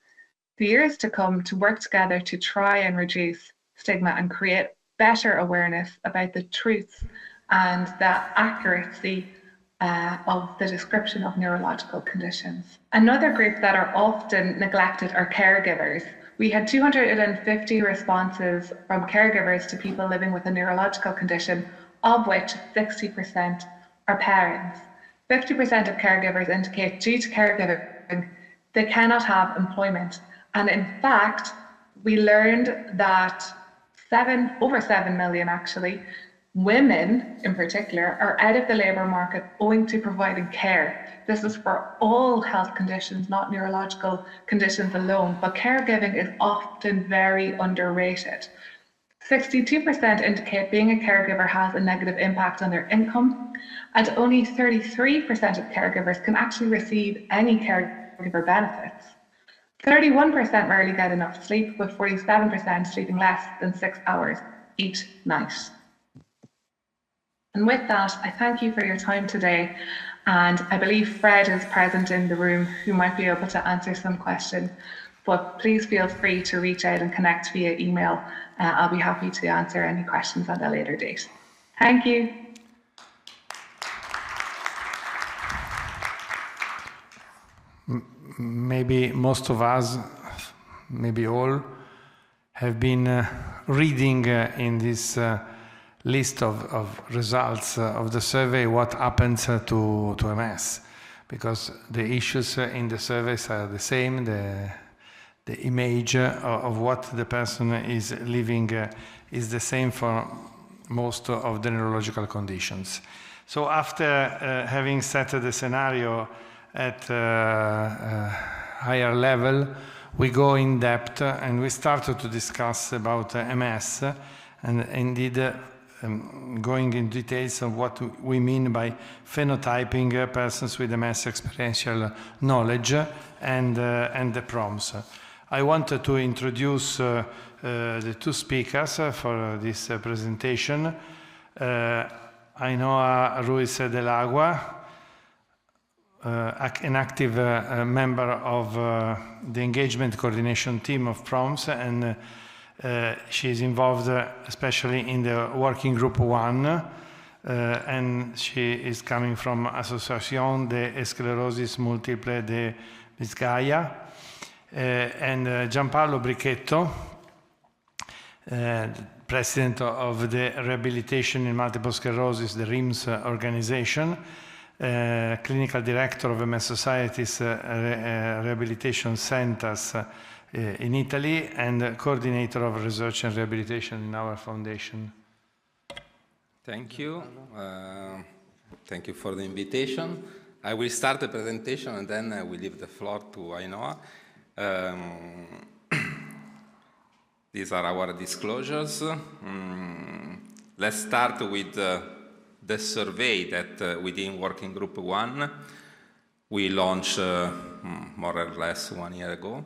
the years to come to work together to try and reduce stigma and create better awareness about the truths and the accuracy of the description of neurological conditions. Another group that are often neglected are caregivers. We had 250 responses from caregivers to people living with a neurological condition, of which 60% are parents. 50% of caregivers indicate due to caregiving, they cannot have employment. And in fact, we learned that over 7 million actually, women in particular, are out of the labour market owing to providing care. This is for all health conditions, not neurological conditions alone, but caregiving is often very underrated. 62% indicate being a caregiver has a negative impact on their income, and only 33% of caregivers can actually receive any caregiver benefits. 31% rarely get enough sleep, with 47% sleeping less than 6 hours each night. And with that, I thank you for your time today. And I believe Fred is present in the room who might be able to answer some questions. But please feel free to reach out and connect via email. I'll be happy to answer any questions at a later date. Thank you. Maybe most of us, maybe all, have been reading in this list of results of the survey what happens to MS, because the issues in the surveys are the same, the image of what the person is living is the same for most of the neurological conditions. So after having set the scenario at higher level, we go in depth and we started to discuss about MS and indeed going in details of what we mean by phenotyping persons with MS experiential knowledge and the PROMS. I wanted to introduce the two speakers for this presentation. Ainhoa Ruiz del Agua, an active member of the engagement coordination team of PROMS, and she is involved especially in the working group 1, and she is coming from Associación de Esclerosis Múltiple de Vizcaya, and Giancarlo Bricchetto, president of the Rehabilitation in Multiple Sclerosis, the RIMS organization, clinical director of MS Society's rehabilitation centers in Italy, and coordinator of research and rehabilitation in our foundation. Thank you. Thank you for the invitation. I will start the presentation and then I will leave the floor to Ainhoa. These are our disclosures. Let's start with the survey that within Working Group 1 we launched more or less 1 year ago.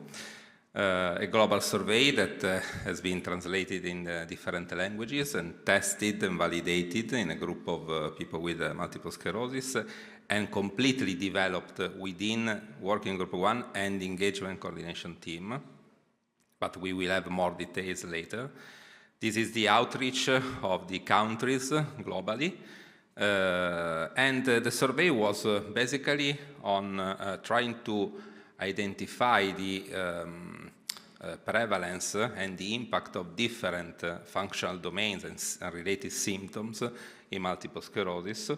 A global survey that has been translated in different languages and tested and validated in a group of people with multiple sclerosis, and completely developed within Working Group 1 and Engagement Coordination Team. But we will have more details later. This is the outreach of the countries globally. And the survey was basically on trying to identify the prevalence and the impact of different functional domains and related symptoms in multiple sclerosis.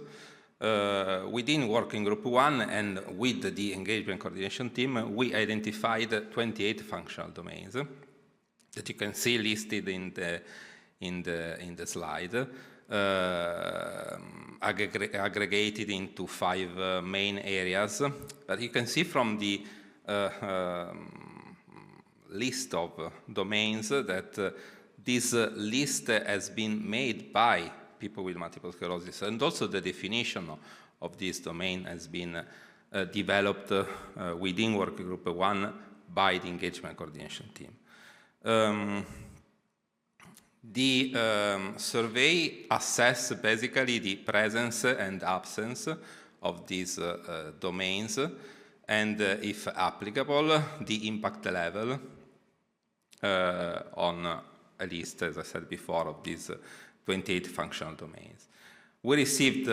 Within Working Group 1 and with the Engagement Coordination Team, we identified 28 functional domains that you can see listed in the slide, aggregated into 5 main areas. But you can see from the list of domains that this list has been made by people with multiple sclerosis, and also the definition of this domain has been developed within Working Group 1 by the Engagement Coordination Team. The survey assessed basically the presence and absence of these domains, and if applicable, the impact level on a list, as I said before, of these 28 functional domains. We received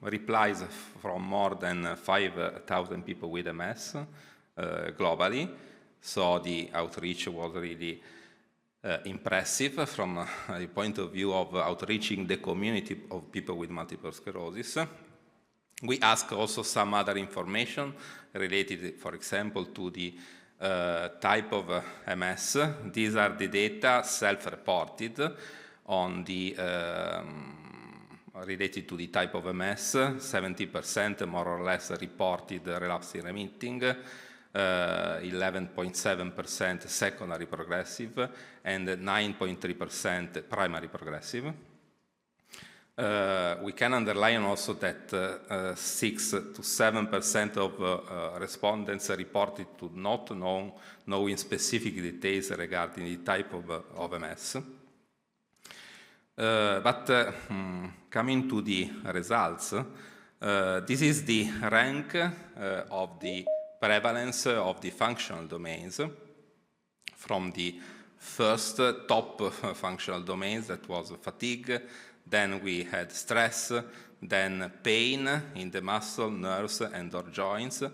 replies from more than 5,000 people with MS globally, so the outreach was really impressive from the point of view of outreaching the community of people with multiple sclerosis. We asked also some other information related, for example, to the type of MS. These are the data self-reported on the related to the type of MS. 70% more or less reported relapsing remitting, 11.7% secondary progressive, and 9.3% primary progressive. We can underline also that 6 to 7% of respondents reported to not knowing specific details regarding the type of MS. But coming to the results, this is the rank of the prevalence of the functional domains from the first top functional domains, that was fatigue, then we had stress, then pain in the muscle, nerves, and or joints,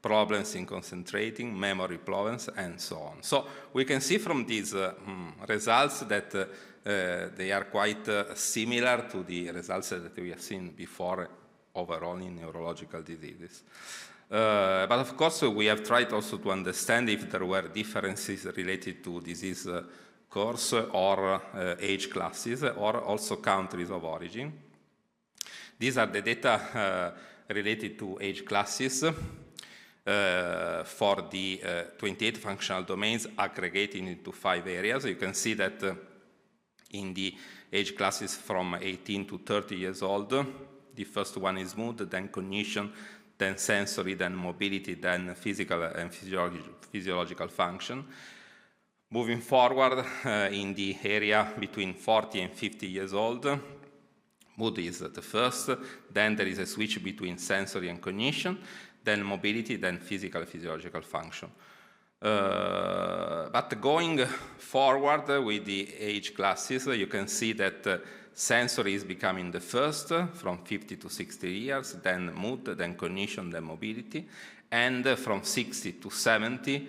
problems in concentrating, memory problems, and so on. So we can see from these results that they are quite similar to the results that we have seen before overall in neurological diseases. But of course, we have tried also to understand if there were differences related to disease course or age classes, or also countries of origin. These are the data related to age classes for the 28 functional domains aggregated into 5 areas. You can see that in the age classes from 18 to 30 years old, the first one is mood, then cognition, then sensory, then mobility, then physical and physiological function. Moving forward in the area between 40 and 50 years old, mood is the first, then there is a switch between sensory and cognition, then mobility, then physical and physiological function. But going forward with the age classes, you can see that sensory is becoming the first from 50 to 60 years, then mood, then cognition, then mobility, and from 60 to 70,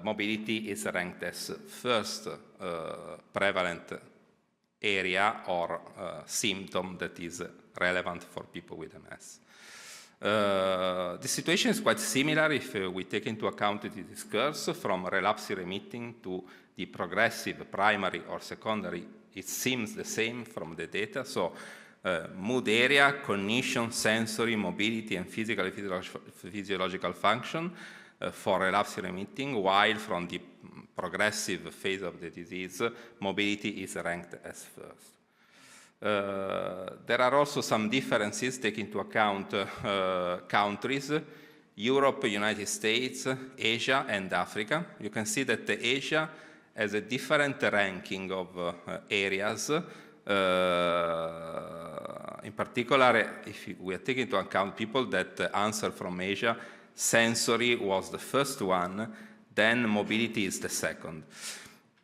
mobility is ranked as first prevalent area or symptom that is relevant for people with MS. The situation is quite similar if we take into account these curves from relapse remitting to the progressive primary or secondary. It seems the same from the data. So mood area, cognition, sensory, mobility, and physical and physiological function for relapse remitting, while from the progressive phase of the disease, mobility is ranked as first. There are also some differences taking into account countries, Europe, United States, Asia, and Africa. You can see that Asia has a different ranking of areas. In particular, if we are taking into account people that answer from Asia, sensory was the first one, then mobility is the second.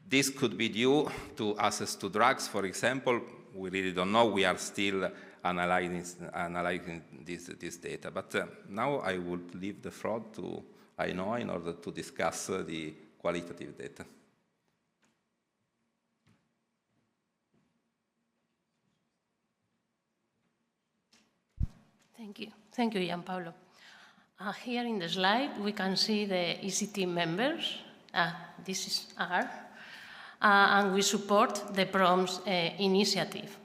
This could be due to access to drugs, for example. We really don't know. We are still analyzing this data. But now I would leave the floor to Ainhoa in order to discuss the qualitative data. Thank you. Thank you, Giancarlo. Here in the slide, we can see the ECT members. This is R. And we support the PROMS initiative.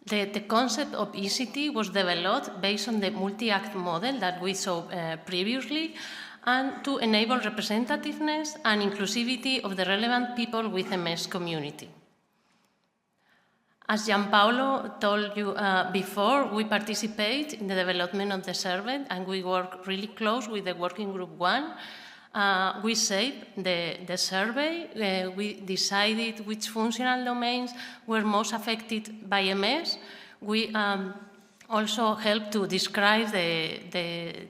The concept of ECT was developed based on the multi-act model that we saw previously, and to enable representativeness and inclusivity of the relevant people with MS community. As Giancarlo told you before, we participate in the development of the survey, and we work really close with the working group 1. We shaped the survey. We decided which functional domains were most affected by MS. We also helped to describe to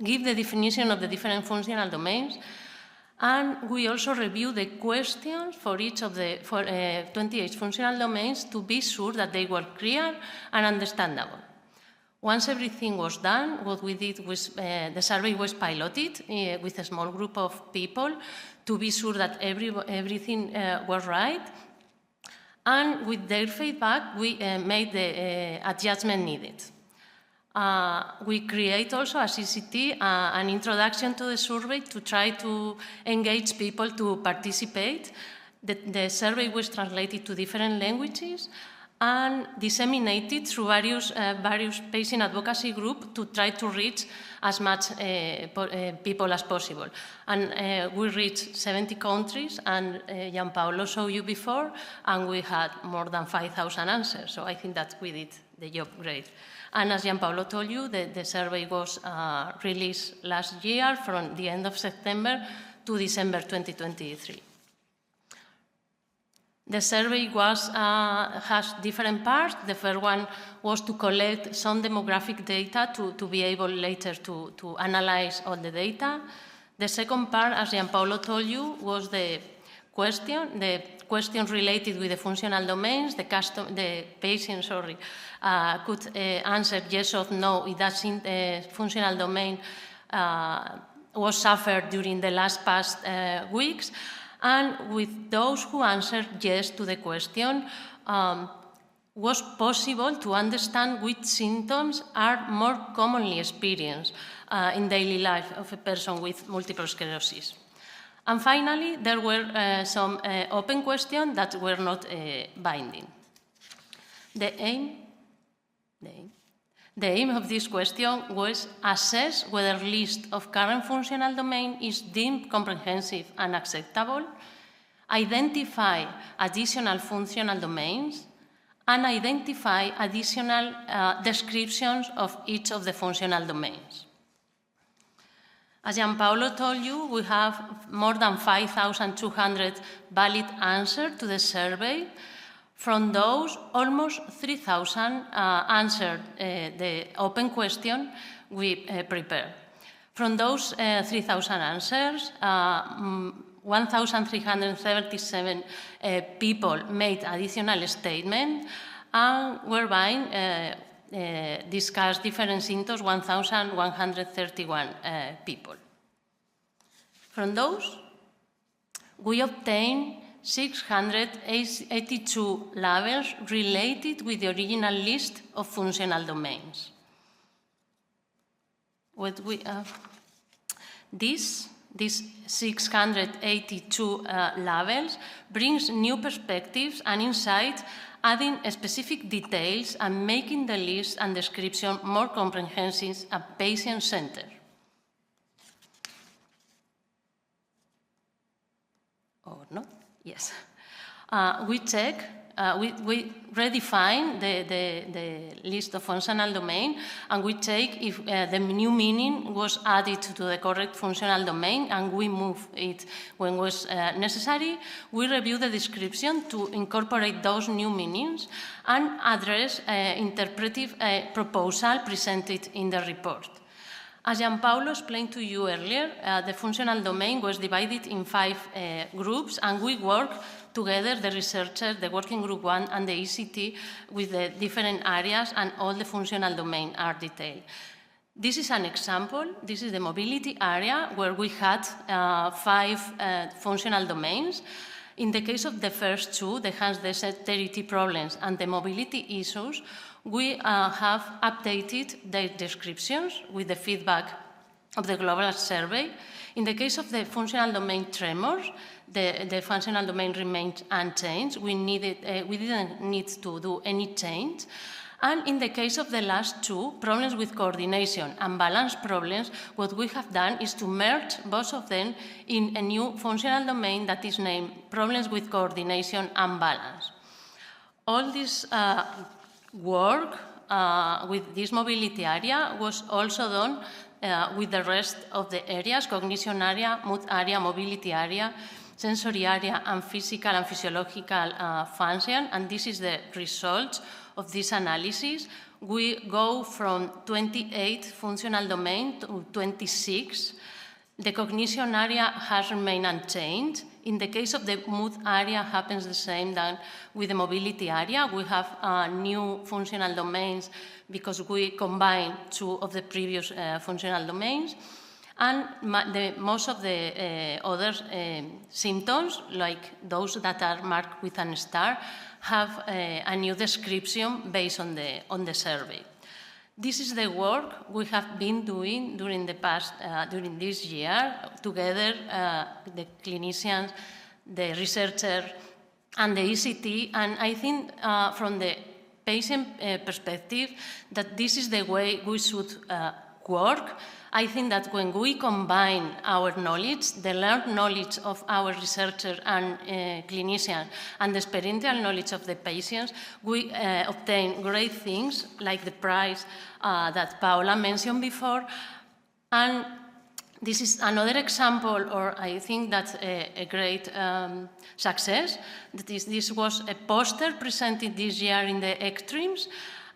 give the definition of the different functional domains. And we also reviewed the questions for each of the 28 functional domains to be sure that they were clear and understandable. Once everything was done, what we did was the survey was piloted with a small group of people to be sure that everything was right. And with their feedback, we made the adjustment needed. We create also as ECT an introduction to the survey to try to engage people to participate. The survey was translated to different languages, and disseminated through various patient advocacy groups to try to reach as much people as possible. And we reached 70 countries, and Giancarlo showed you before, and we had more than 5,000 answers. So I think that we did the job great. And as Giancarlo told you, the survey was released last year from the end of September to December 2023. The survey has different parts. The first one was to collect some demographic data to be able later to analyze all the data. The second part, as Giancarlo told you, was the questions related with the functional domains. The patient, could answer yes or no if that functional domain was suffered during the past weeks. And with those who answered yes to the question, was possible to understand which symptoms are more commonly experienced in daily life of a person with multiple sclerosis. And finally, there were some open questions that were not binding. The aim of this question was assess whether list of current functional domain is deemed comprehensive and acceptable, identify additional functional domains, and identify additional descriptions of each of the functional domains. As Giancarlo told you, we have more than 5,200 valid answers to the survey. From those, almost 3,000 answered the open question we prepared. From those 3,000 answers, 1,377 people made additional statements, and whereby discussed different symptoms, 1,131 people. From those, we obtained 682 labels related with the original list of functional domains. What we these 682 labels brings new perspectives and insights, adding specific details and making the list and description more comprehensive and patient-centered. Or not? Yes. We redefine the list of functional domain, and we check if the new meaning was added to the correct functional domain, and we move it when was necessary. We review the description to incorporate those new meanings and address interpretive proposal presented in the report. As Giancarlo explained to you earlier, the functional domain was divided in 5 groups, and we work together, the researchers, the working group 1 and the ECT, with the different areas, and all the functional domains are detailed. This is an example. This is the mobility area, where we had 5 functional domains. In the case of the first 2, the hands dexterity problems and the mobility issues, we have updated the descriptions with the feedback of the global survey. In the case of the functional domain tremors, the functional domain remained unchanged. We didn't need to do any change. And in the case of the last 2, problems with coordination and balance problems, what we have done is to merge both of them in a new functional domain that is named problems with coordination and balance. All this work with this mobility area was also done with the rest of the areas: cognition area, mood area, mobility area, sensory area, and physical and physiological function. And this is the result of this analysis. We go from 28 functional domains to 26. The cognition area has remained unchanged. In the case of the mood area, happens the same than with the mobility area. We have new functional domains because we combine 2 of the previous functional domains. And most of the other symptoms, like those that are marked with a star, have a new description based on the survey. This is the work we have been doing during this year, together the clinicians, the researchers, and the ECT. And I think from the patient perspective, that this is the way we should work. I think that when we combine our knowledge, the learned knowledge of our researchers and clinicians, and the experiential knowledge of the patients, we obtain great things like the prize that Paola mentioned before. And this is another example, or I think that's a great success. This was a poster presented this year in the extremes,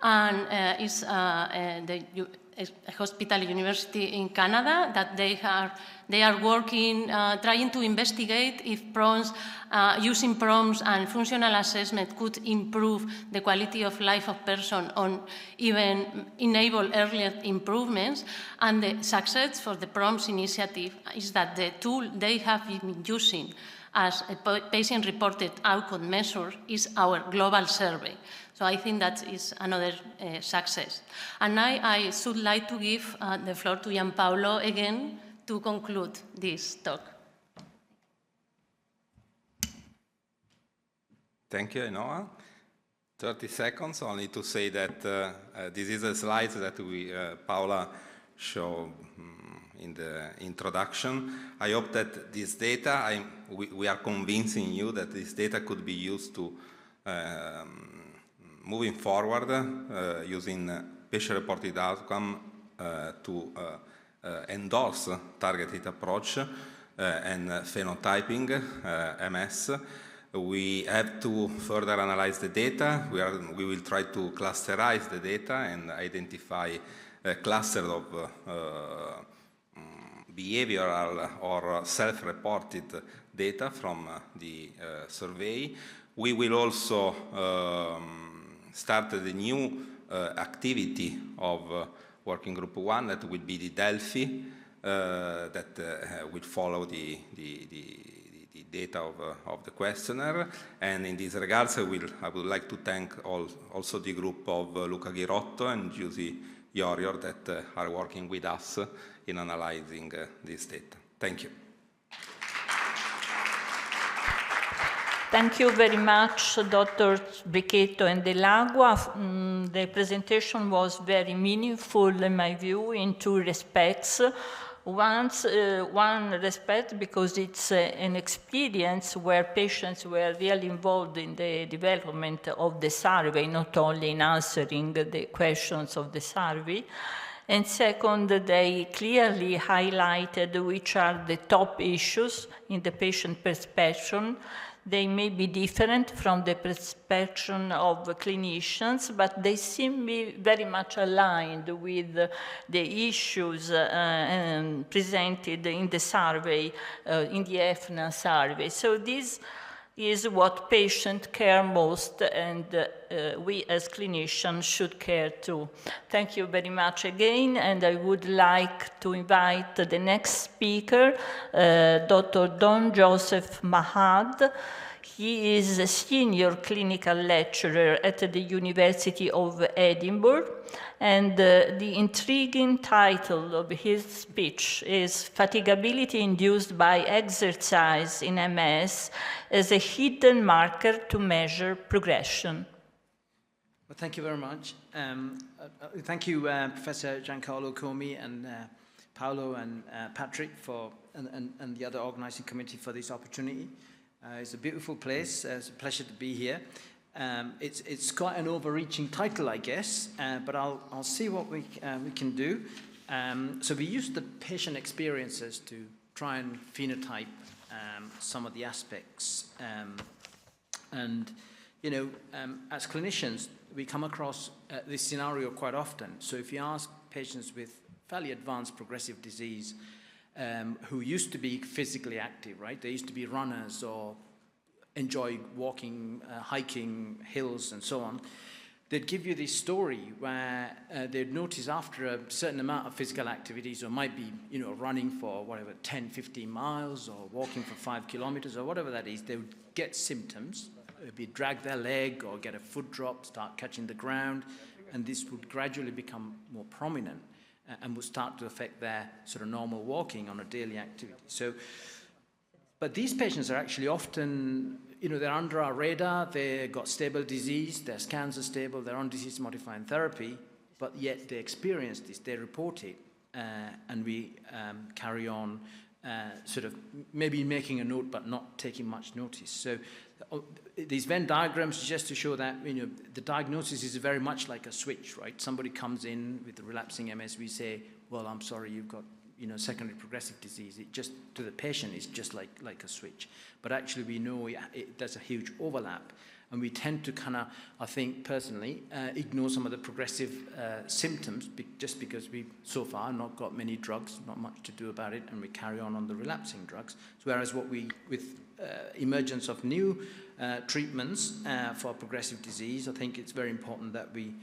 and it's a hospital university in Canada that they are working, trying to investigate if PROMS, using PROMS and functional assessment could improve the quality of life of person, or even enable earlier improvements. And the success for the PROMS initiative is that the tool they have been using as a patient-reported outcome measure is our global survey. So I think that is another success. And I should like to give the floor to Giancarlo again to conclude this talk. Thank you, Noah. 30 seconds only to say that this is a slide that Paola showed in the introduction. I hope that this data, we are convincing you that this data could be used to moving forward using patient-reported outcome to endorse targeted approach and phenotyping MS. We have to further analyze the data. We will try to clusterize the data and identify a cluster of behavioral or self-reported data from the survey. We will also start the new activity of Working Group 1 that will be the Delphi that will follow the data of the questionnaire. And in this regards, I would like to thank also the group of Luca Ghirotto and Giusy Yorior that are working with us in analyzing this data. Thank you. Thank you very much, Dr. Bricchetto and Delagua. The presentation was very meaningful, in my view, in two respects. One respect because it's an experience where patients were really involved in the development of the survey, not only in answering the questions of the survey. And second, they clearly highlighted which are the top issues in the patient perception. They may be different from the perception of clinicians, but they seem to be very much aligned with the issues presented in the survey, in the EFNA survey. So this is what patients care most, and we as clinicians should care too. Thank you very much again, and I would like to invite the next speaker, Dr. Don Joseph Mahad. He is a senior clinical lecturer at the University of Edinburgh, and the intriguing title of his speech is Fatigability Induced by Exercise in MS as a Hidden Marker to Measure Progression. Well, thank you very much. Thank you, Professor Giancarlo, Comi, and Paolo and Patrick and the other organizing committee for this opportunity. It's a beautiful place. It's a pleasure to be here. It's quite an overreaching title, I guess, but I'll see what we can do. So we used the patient experiences to try and phenotype some of the aspects. And, you know, as clinicians, we come across this scenario quite often. So if you ask patients with fairly advanced progressive disease, who used to be physically active, right? They used to be runners or enjoy walking, hiking hills and so on. They'd give you this story where they'd notice after a certain amount of physical activities, or might be, you know, running for whatever, 10, 15 miles or walking for 5 kilometers or whatever that is, they would get symptoms. It'd be drag their leg or get a foot drop, start catching the ground, and this would gradually become more prominent and will start to affect their sort of normal walking on a daily activity. So, but these patients are actually often you know, they're under our radar, they've got stable disease, their scans are stable, they're on disease-modifying therapy, but yet they experience this, they report it, and we carry on sort of maybe making a note but not taking much notice. So these Venn diagrams just to show that, you know, the diagnosis is very much like a switch, right? Somebody comes in with the relapsing MS, we say, well, I'm sorry, you've got, you know, secondary progressive disease. It just, to the patient, is just like a switch. But actually we know there's a huge overlap. And we tend to kind of, I think personally, ignore some of the progressive symptoms just because we've so far not got many drugs, not much to do about it, and we carry on the relapsing drugs. So whereas with emergence of new treatments for progressive disease, I think it's very important that we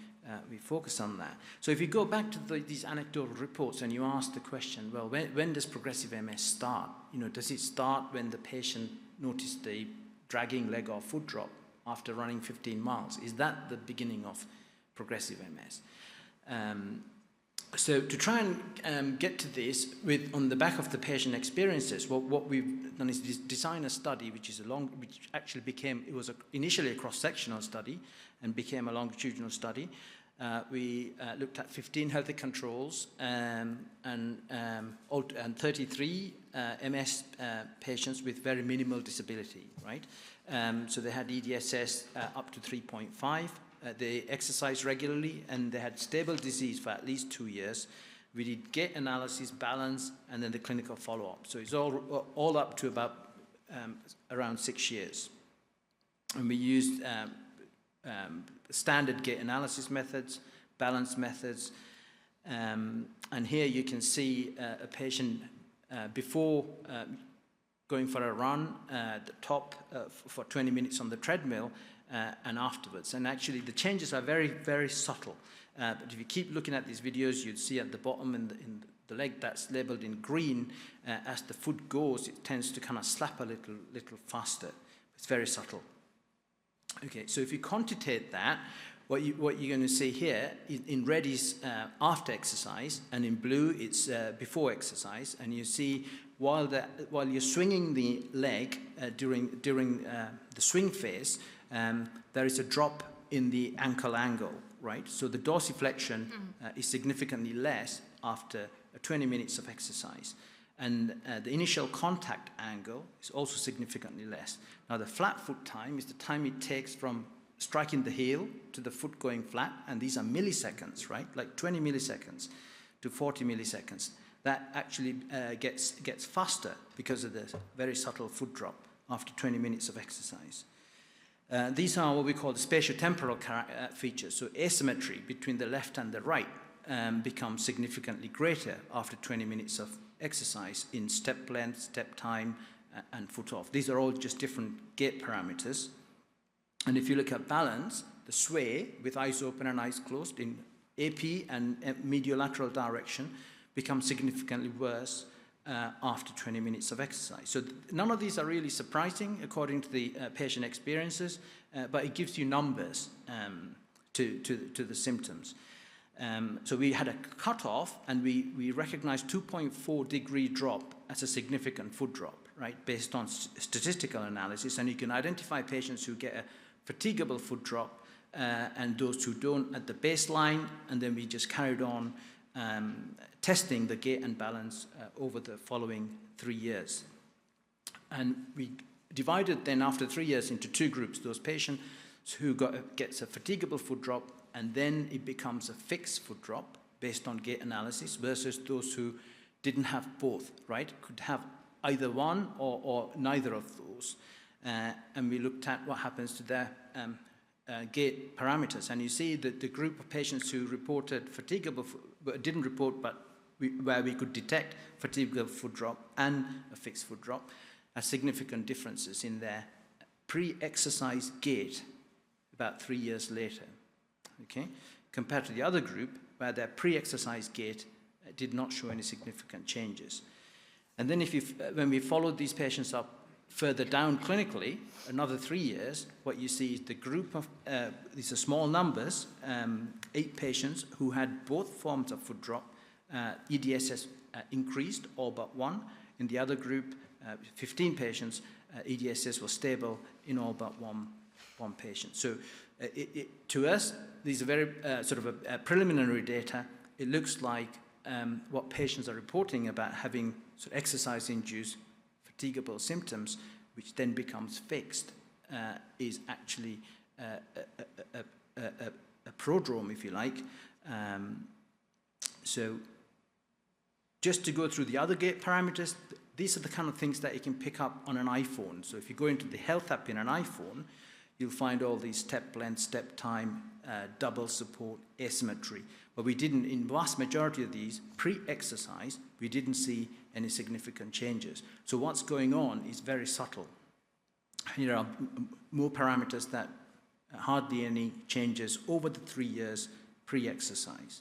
focus on that. So if you go back to these anecdotal reports and you ask the question, well, when does progressive MS start? You know, does it start when the patient noticed the dragging leg or foot drop after running 15 miles? Is that the beginning of progressive MS? So to try and get to this on the back of the patient experiences, what we've done is design a study which actually became, it was initially a cross-sectional study and became a longitudinal study. We looked at 15 healthy controls and 33 MS patients with very minimal disability, right? So they had EDSS up to 3.5. They exercised regularly and they had stable disease for at least 2 years. We did gait analysis, balance, and then the clinical follow-up. So it's all up to about around 6 years. And we used standard gait analysis methods, balance methods, and here you can see a patient before going for a run at the top for 20 minutes on the treadmill and afterwards. And actually the changes are very, very subtle. But if you keep looking at these videos, you'd see at the bottom in the leg that's labeled in green, as the foot goes, it tends to kind of slap a little faster. It's very subtle. Okay, so if you quantitate that, what you're going to see here in red is after exercise, and in blue it's before exercise. And you see while you're swinging the leg during the swing phase, there is a drop in the ankle angle, right? So the dorsiflexion is significantly less after 20 minutes of exercise. And the initial contact angle is also significantly less. Now the flat foot time is the time it takes from striking the heel to the foot going flat, and these are milliseconds, right? Like 20 milliseconds to 40 milliseconds. That actually gets faster because of the very subtle foot drop after 20 minutes of exercise. These are what we call the spatiotemporal features. So asymmetry between the left and the right becomes significantly greater after 20 minutes of exercise in step length, step time, and foot off. These are all just different gait parameters. And if you look at balance, the sway with eyes open and eyes closed in AP and mediolateral direction becomes significantly worse after 20 minutes of exercise. So none of these are really surprising according to the patient experiences, but it gives you numbers to the symptoms. So we had a cutoff, and we recognized 2.4 degree drop as a significant foot drop, right, based on statistical analysis. And you can identify patients who get a fatigable foot drop and those who don't at the baseline, and then we just carried on testing the gait and balance over the following 3 years. And we divided then after 3 years into 2 groups, those patients who gets a fatigable foot drop and then it becomes a fixed foot drop based on gait analysis, versus those who didn't have both, right? Could have either one or neither of those. And we looked at what happens to their gait parameters. And you see that the group of patients who reported fatigable, didn't report, but where we could detect fatigable foot drop and a fixed foot drop, are significant differences in their pre-exercise gait about 3 years later, okay, compared to the other group where their pre-exercise gait did not show any significant changes. And then when we followed these patients up further down clinically, another 3 years, what you see is the group of, these are small numbers, 8 patients who had both forms of foot drop, EDSS increased, all but one. In the other group, 15 patients, EDSS was stable in all but one patient. So to us, these are very sort of a preliminary data. It looks like what patients are reporting about having sort of exercise-induced fatigable symptoms, which then becomes fixed, is actually a prodrome, if you like. So just to go through the other gait parameters, these are the kind of things that you can pick up on an iPhone. So if you go into the health app in an iPhone, you'll find all these step length, step time, double support, asymmetry. But we didn't, in vast majority of these, pre-exercise, we didn't see any significant changes. So what's going on is very subtle. Here are more parameters that hardly any changes over the 3 years pre-exercise.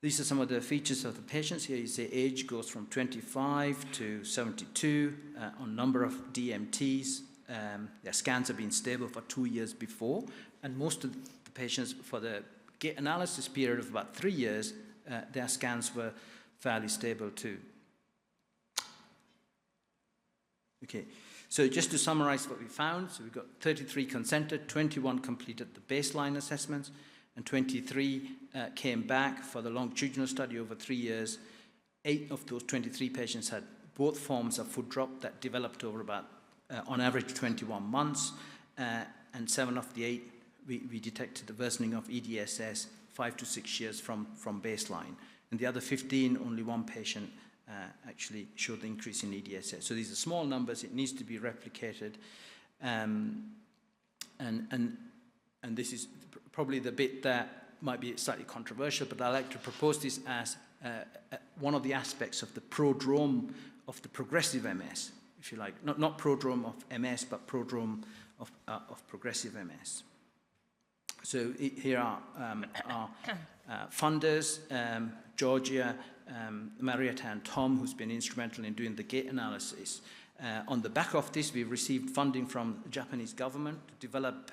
These are some of the features of the patients. Here you see age goes from 25 to 72 on number of DMTs. Their scans have been stable for 2 years before, and most of the patients for the gait analysis period of about 3 years, their scans were fairly stable too. Okay, so just to summarize what we found, so we've got 33 consented, 21 completed the baseline assessments, and 23 came back for the longitudinal study over 3 years. 8 of those 23 patients had both forms of foot drop that developed over about, on average, 21 months, and 7 of the 8, we detected the worsening of EDSS 5 to 6 years from baseline. And the other 15, only 1 patient actually showed the increase in EDSS. So these are small numbers, it needs to be replicated. And this is probably the bit that might be slightly controversial, but I like to propose this as one of the aspects of the prodrome of the progressive MS, if you like. Not prodrome of MS, but prodrome of progressive MS. So here are our funders, Georgia, Marietta and Tom, who's been instrumental in doing the gait analysis. On the back of this, we've received funding from the Japanese government to develop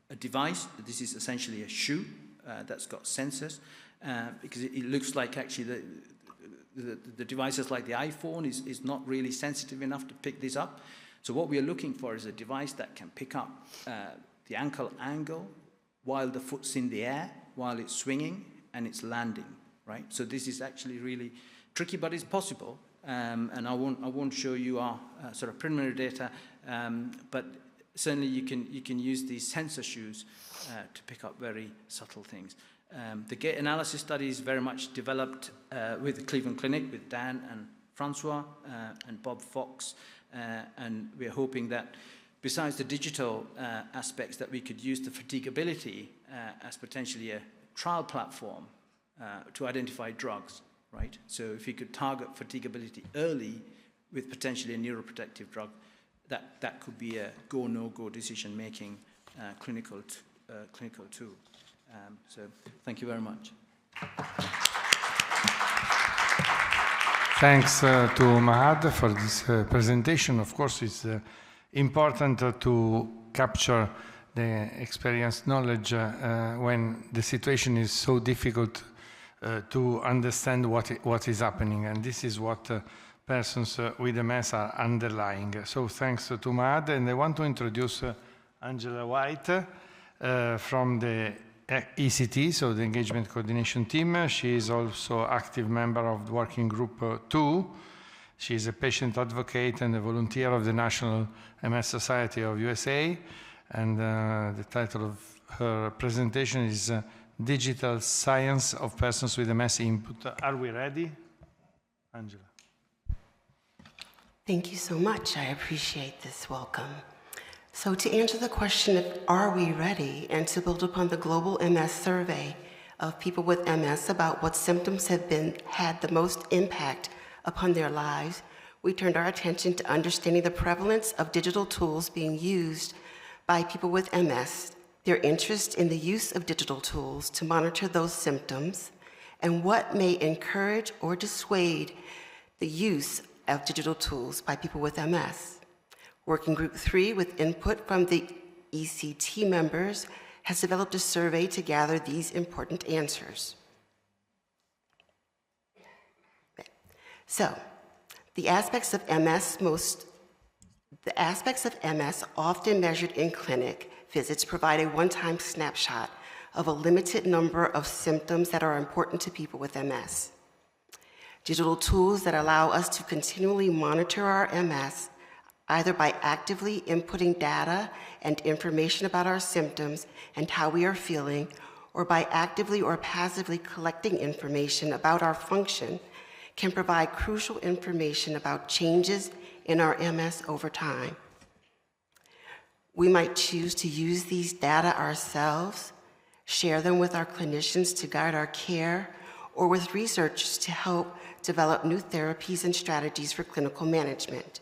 a device. This is essentially a shoe that's got sensors, because it looks like actually the devices like the iPhone is not really sensitive enough to pick this up. So what we are looking for is a device that can pick up the ankle angle while the foot's in the air, while it's swinging and it's landing, right? So this is actually really tricky, but it's possible. And I won't show you our sort of preliminary data, but certainly you can use these sensor shoes to pick up very subtle things. The gait analysis study is very much developed with the Cleveland Clinic, with Dan and Francois and Bob Fox, and we're hoping that besides the digital aspects, that we could use the fatigability as potentially a trial platform to identify drugs, right? So if you could target fatigability early with potentially a neuroprotective drug, that could be a go, no-go decision-making clinical tool. So thank you very much. Thanks to Mahad for this presentation. Of course, it's important to capture the experienced knowledge when the situation is so difficult to understand what is happening, and this is what persons with MS are underlying. So thanks to Mahad, and I want to introduce Angela White from the ECT, so the Engagement Coordination Team. She is also active member of the Working Group 2. She is a patient advocate and a volunteer of the National MS Society of USA, and the title of her presentation is Digital Science of Persons with MS Input. Are we ready? Angela. Thank you so much. I appreciate this welcome. So to answer the question of are we ready, and to build upon the Global MS survey of people with MS about what symptoms have had the most impact upon their lives, we turned our attention to understanding the prevalence of digital tools being used by people with MS, their interest in the use of digital tools to monitor those symptoms, and what may encourage or dissuade the use of digital tools by people with MS. Working Group 3, with input from the ECT members, has developed a survey to gather these important answers. So, The aspects of MS often measured in clinic visits provide a one-time snapshot of a limited number of symptoms that are important to people with MS. Digital tools that allow us to continually monitor our MS, either by actively inputting data and information about our symptoms and how we are feeling, or by actively or passively collecting information about our function, can provide crucial information about changes in our MS over time. We might choose to use these data ourselves, share them with our clinicians to guide our care, or with researchers to help develop new therapies and strategies for clinical management.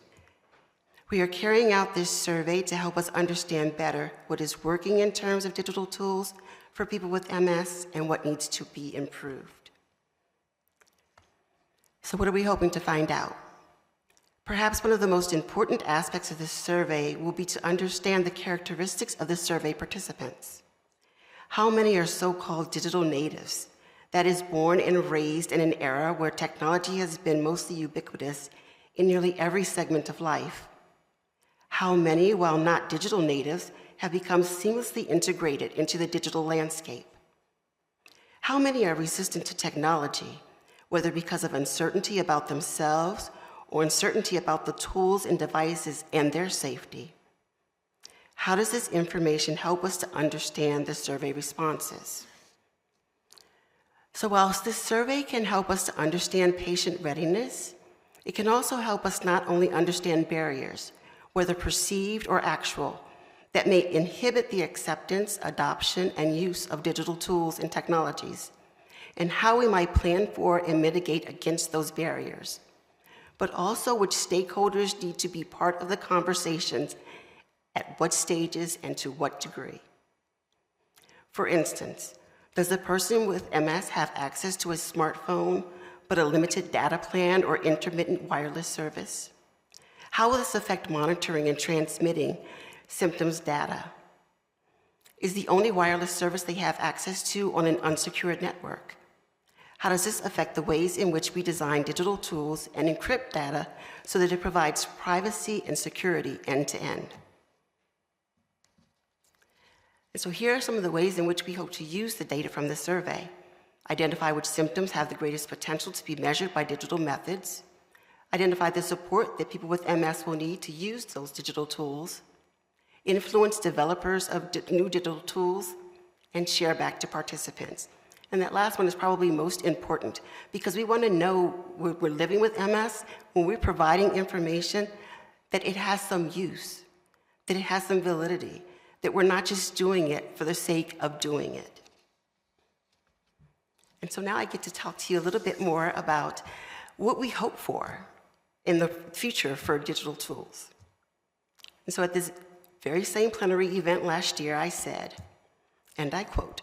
We are carrying out this survey to help us understand better what is working in terms of digital tools for people with MS and what needs to be improved. So what are we hoping to find out? Perhaps one of the most important aspects of this survey will be to understand the characteristics of the survey participants. How many are so-called digital natives, that is, born and raised in an era where technology has been mostly ubiquitous in nearly every segment of life? How many, while not digital natives, have become seamlessly integrated into the digital landscape? How many are resistant to technology, whether because of uncertainty about themselves or uncertainty about the tools and devices and their safety? How does this information help us to understand the survey responses? So whilst this survey can help us to understand patient readiness, it can also help us not only understand barriers, whether perceived or actual, that may inhibit the acceptance, adoption, and use of digital tools and technologies, and how we might plan for and mitigate against those barriers, but also which stakeholders need to be part of the conversations, at what stages and to what degree. For instance, does a person with MS have access to a smartphone, but a limited data plan or intermittent wireless service? How will this affect monitoring and transmitting symptoms data? Is the only wireless service they have access to on an unsecured network? How does this affect the ways in which we design digital tools and encrypt data so that it provides privacy and security end to end? And so here are some of the ways in which we hope to use the data from the survey. Identify which symptoms have the greatest potential to be measured by digital methods. Identify the support that people with MS will need to use those digital tools. Influence developers of new digital tools, and share back to participants. And that last one is probably most important because we want to know we're living with MS, when we're providing information, that it has some use, that it has some validity, that we're not just doing it for the sake of doing it. And so now I get to talk to you a little bit more about what we hope for in the future for digital tools. And so at this very same plenary event last year, I said, and I quote,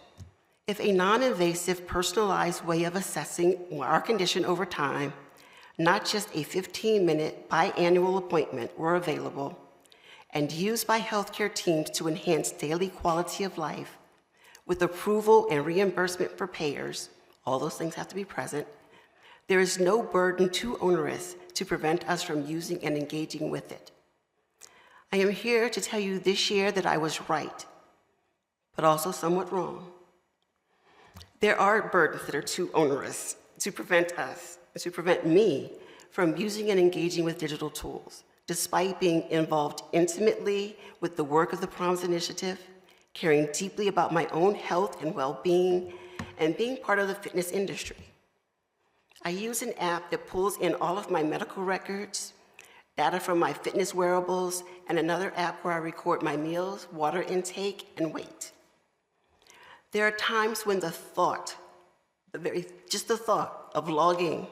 "If a non-invasive, personalized way of assessing our condition over time, not just a 15-minute biannual appointment, were available and used by healthcare teams to enhance daily quality of life with approval and reimbursement for payers," all those things have to be present, "there is no burden too onerous to prevent us from using and engaging with it." I am here to tell you this year that I was right, but also somewhat wrong. There are burdens that are too onerous to prevent us, to prevent me from using and engaging with digital tools, despite being involved intimately with the work of the PROMS Initiative, caring deeply about my own health and well-being, and being part of the fitness industry. I use an app that pulls in all of my medical records, data from my fitness wearables, and another app where I record my meals, water intake, and weight. There are times when the thought, just the thought of logging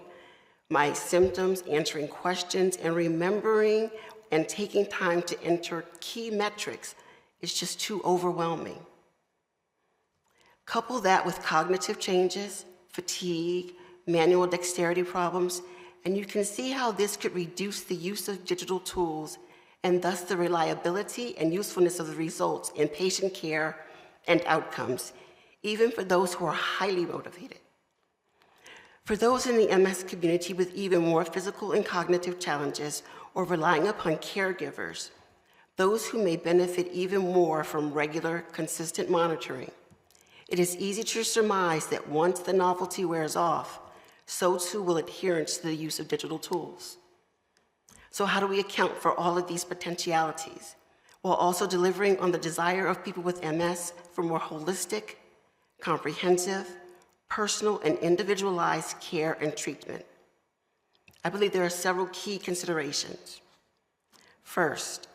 my symptoms, answering questions, and remembering and taking time to enter key metrics is just too overwhelming. Couple that with cognitive changes, fatigue, manual dexterity problems, and you can see how this could reduce the use of digital tools and thus the reliability and usefulness of the results in patient care and outcomes, even for those who are highly motivated. For those in the MS community with even more physical and cognitive challenges or relying upon caregivers, those who may benefit even more from regular, consistent monitoring, it is easy to surmise that once the novelty wears off, so too will adherence to the use of digital tools. So how do we account for all of these potentialities while also delivering on the desire of people with MS for more holistic, comprehensive, personal, and individualized care and treatment? I believe there are several key considerations. First,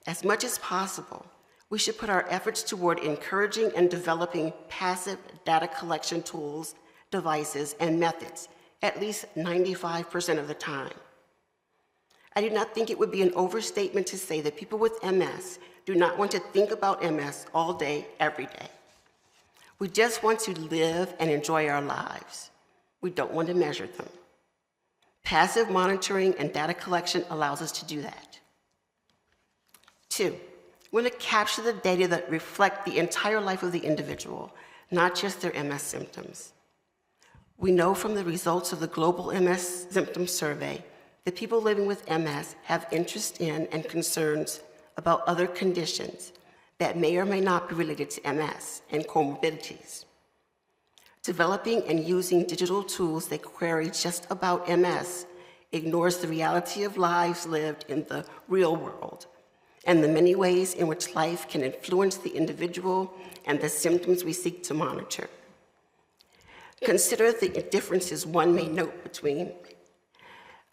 as much as possible, we should put our efforts toward encouraging and developing passive data collection tools, devices, and methods at least 95% of the time. I do not think it would be an overstatement to say that people with MS do not want to think about MS all day, every day. We just want to live and enjoy our lives. We don't want to measure them. Passive monitoring and data collection allows us to do that. 2, we want to capture the data that reflect the entire life of the individual, not just their MS symptoms. We know from the results of the Global MS Symptom Survey that people living with MS have interest in and concerns about other conditions that may or may not be related to MS and comorbidities. Developing and using digital tools that query just about MS ignores the reality of lives lived in the real world and the many ways in which life can influence the individual and the symptoms we seek to monitor. Consider the differences one may note between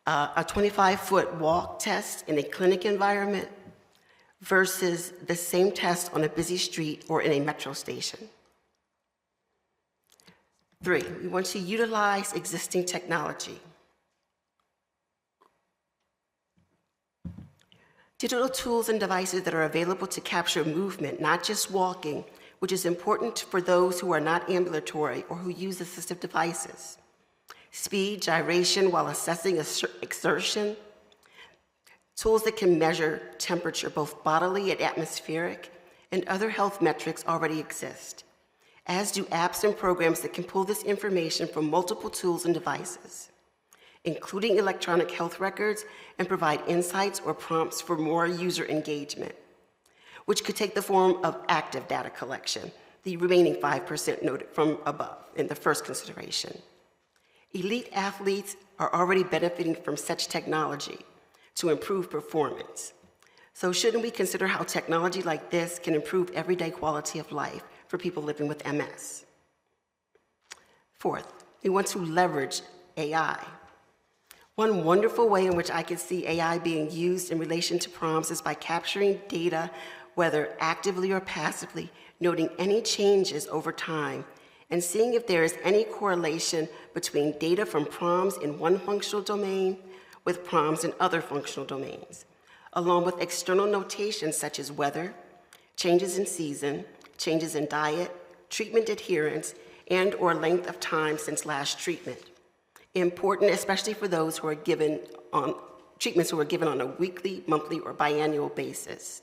a 25-foot walk test in a clinic environment versus the same test on a busy street or in a metro station. 3, we want to utilize existing technology. Digital tools and devices that are available to capture movement, not just walking, which is important for those who are not ambulatory or who use assistive devices. Speed, gyration while assessing exertion, tools that can measure temperature, both bodily and atmospheric, and other health metrics already exist, as do apps and programs that can pull this information from multiple tools and devices, including electronic health records, and provide insights or prompts for more user engagement, which could take the form of active data collection, the remaining 5% noted from above in the first consideration. Elite athletes are already benefiting from such technology to improve performance. So shouldn't we consider how technology like this can improve everyday quality of life for people living with MS? 4th, we want to leverage AI. One wonderful way in which I can see AI being used in relation to PROMS is by capturing data, whether actively or passively, noting any changes over time, and seeing if there is any correlation between data from PROMS in one functional domain with PROMS in other functional domains, along with external notations such as weather, changes in season, changes in diet, treatment adherence, and or length of time since last treatment. Important, especially for those who are given on treatments who are given on a weekly, monthly, or biannual basis.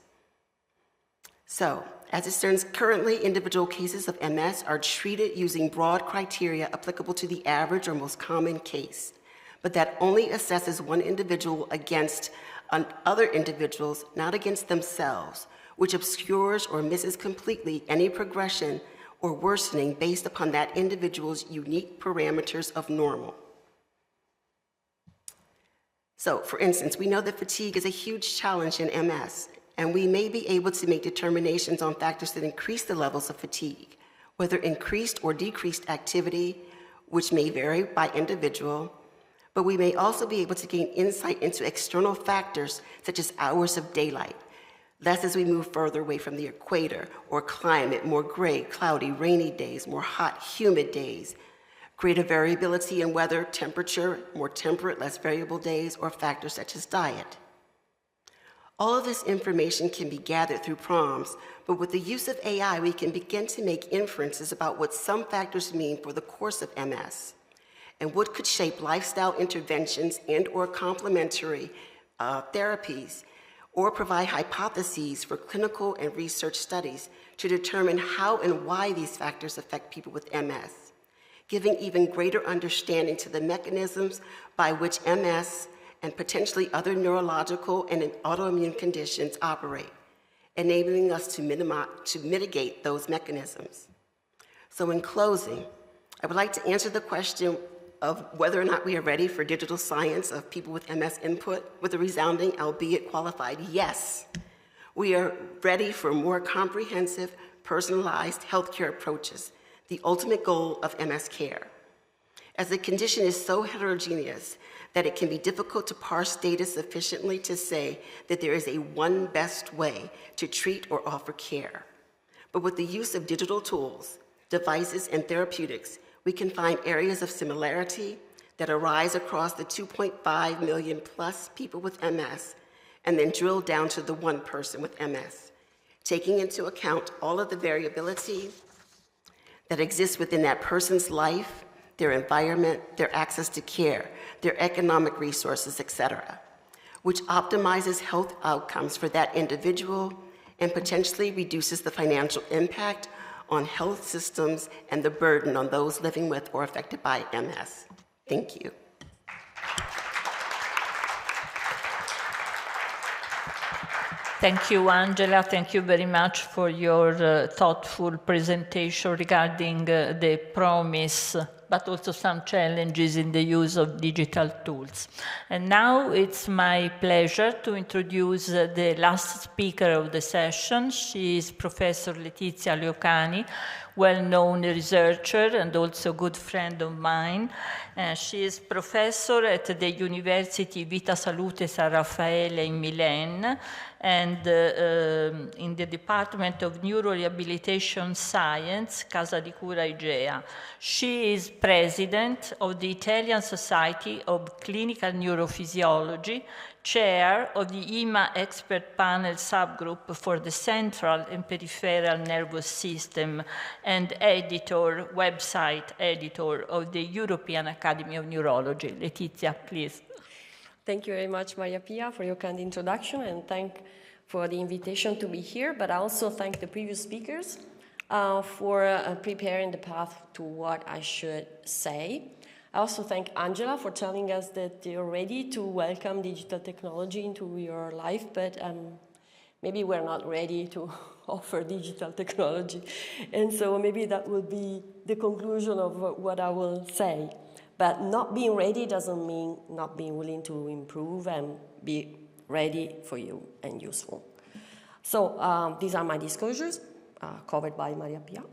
So, as it stands currently, individual cases of MS are treated using broad criteria applicable to the average or most common case, but that only assesses one individual against other individuals, not against themselves, which obscures or misses completely any progression or worsening based upon that individual's unique parameters of normal. So, for instance, we know that fatigue is a huge challenge in MS, and we may be able to make determinations on factors that increase the levels of fatigue, whether increased or decreased activity, which may vary by individual, but we may also be able to gain insight into external factors such as hours of daylight, less as we move further away from the equator, or climate, more gray, cloudy, rainy days, more hot, humid days, greater variability in weather, temperature, more temperate, less variable days, or factors such as diet. All of this information can be gathered through PROMS, but with the use of AI, we can begin to make inferences about what some factors mean for the course of MS, and what could shape lifestyle interventions and or complementary therapies, or provide hypotheses for clinical and research studies to determine how and why these factors affect people with MS, giving even greater understanding to the mechanisms by which MS and potentially other neurological and autoimmune conditions operate, enabling us to mitigate those mechanisms. So in closing, I would like to answer the question of whether or not we are ready for digital science of people with MS input with a resounding, albeit qualified, yes. We are ready for more comprehensive, personalized healthcare approaches, the ultimate goal of MS care. As the condition is so heterogeneous that it can be difficult to parse data sufficiently to say that there is a one best way to treat or offer care. But with the use of digital tools, devices, and therapeutics, we can find areas of similarity that arise across the 2.5 million plus people with MS, and then drill down to the one person with MS, taking into account all of the variability that exists within that person's life, their environment, their access to care, their economic resources, etc., which optimizes health outcomes for that individual and potentially reduces the financial impact on health systems and the burden on those living with or affected by MS. Thank you. Thank you, Angela. Thank you very much for your thoughtful presentation regarding the promise, but also some challenges in the use of digital tools. And now it's my pleasure to introduce the last speaker of the session. She is Professor Letizia Leocani, well-known researcher and also a good friend of mine. She is professor at the University Vita Salute San Raffaele in Milan and in the Department of Neurorehabilitation Science, Casa di Cura Igea. She is president of the Italian Society of Clinical Neurophysiology, chair of the EMA expert panel subgroup for the central and peripheral nervous system, and website editor of the European Academy of Neurology. Letizia, please. Thank you very much, Maria Pia, for your kind introduction, and thank for the invitation to be here, but I also thank the previous speakers for preparing the path to what I should say. I also thank Angela for telling us that you're ready to welcome digital technology into your life, but maybe we're not ready to offer digital technology. And so maybe that will be the conclusion of what I will say. But not being ready doesn't mean not being willing to improve and be ready for you and useful. So these are my disclosures covered by Maria Pia.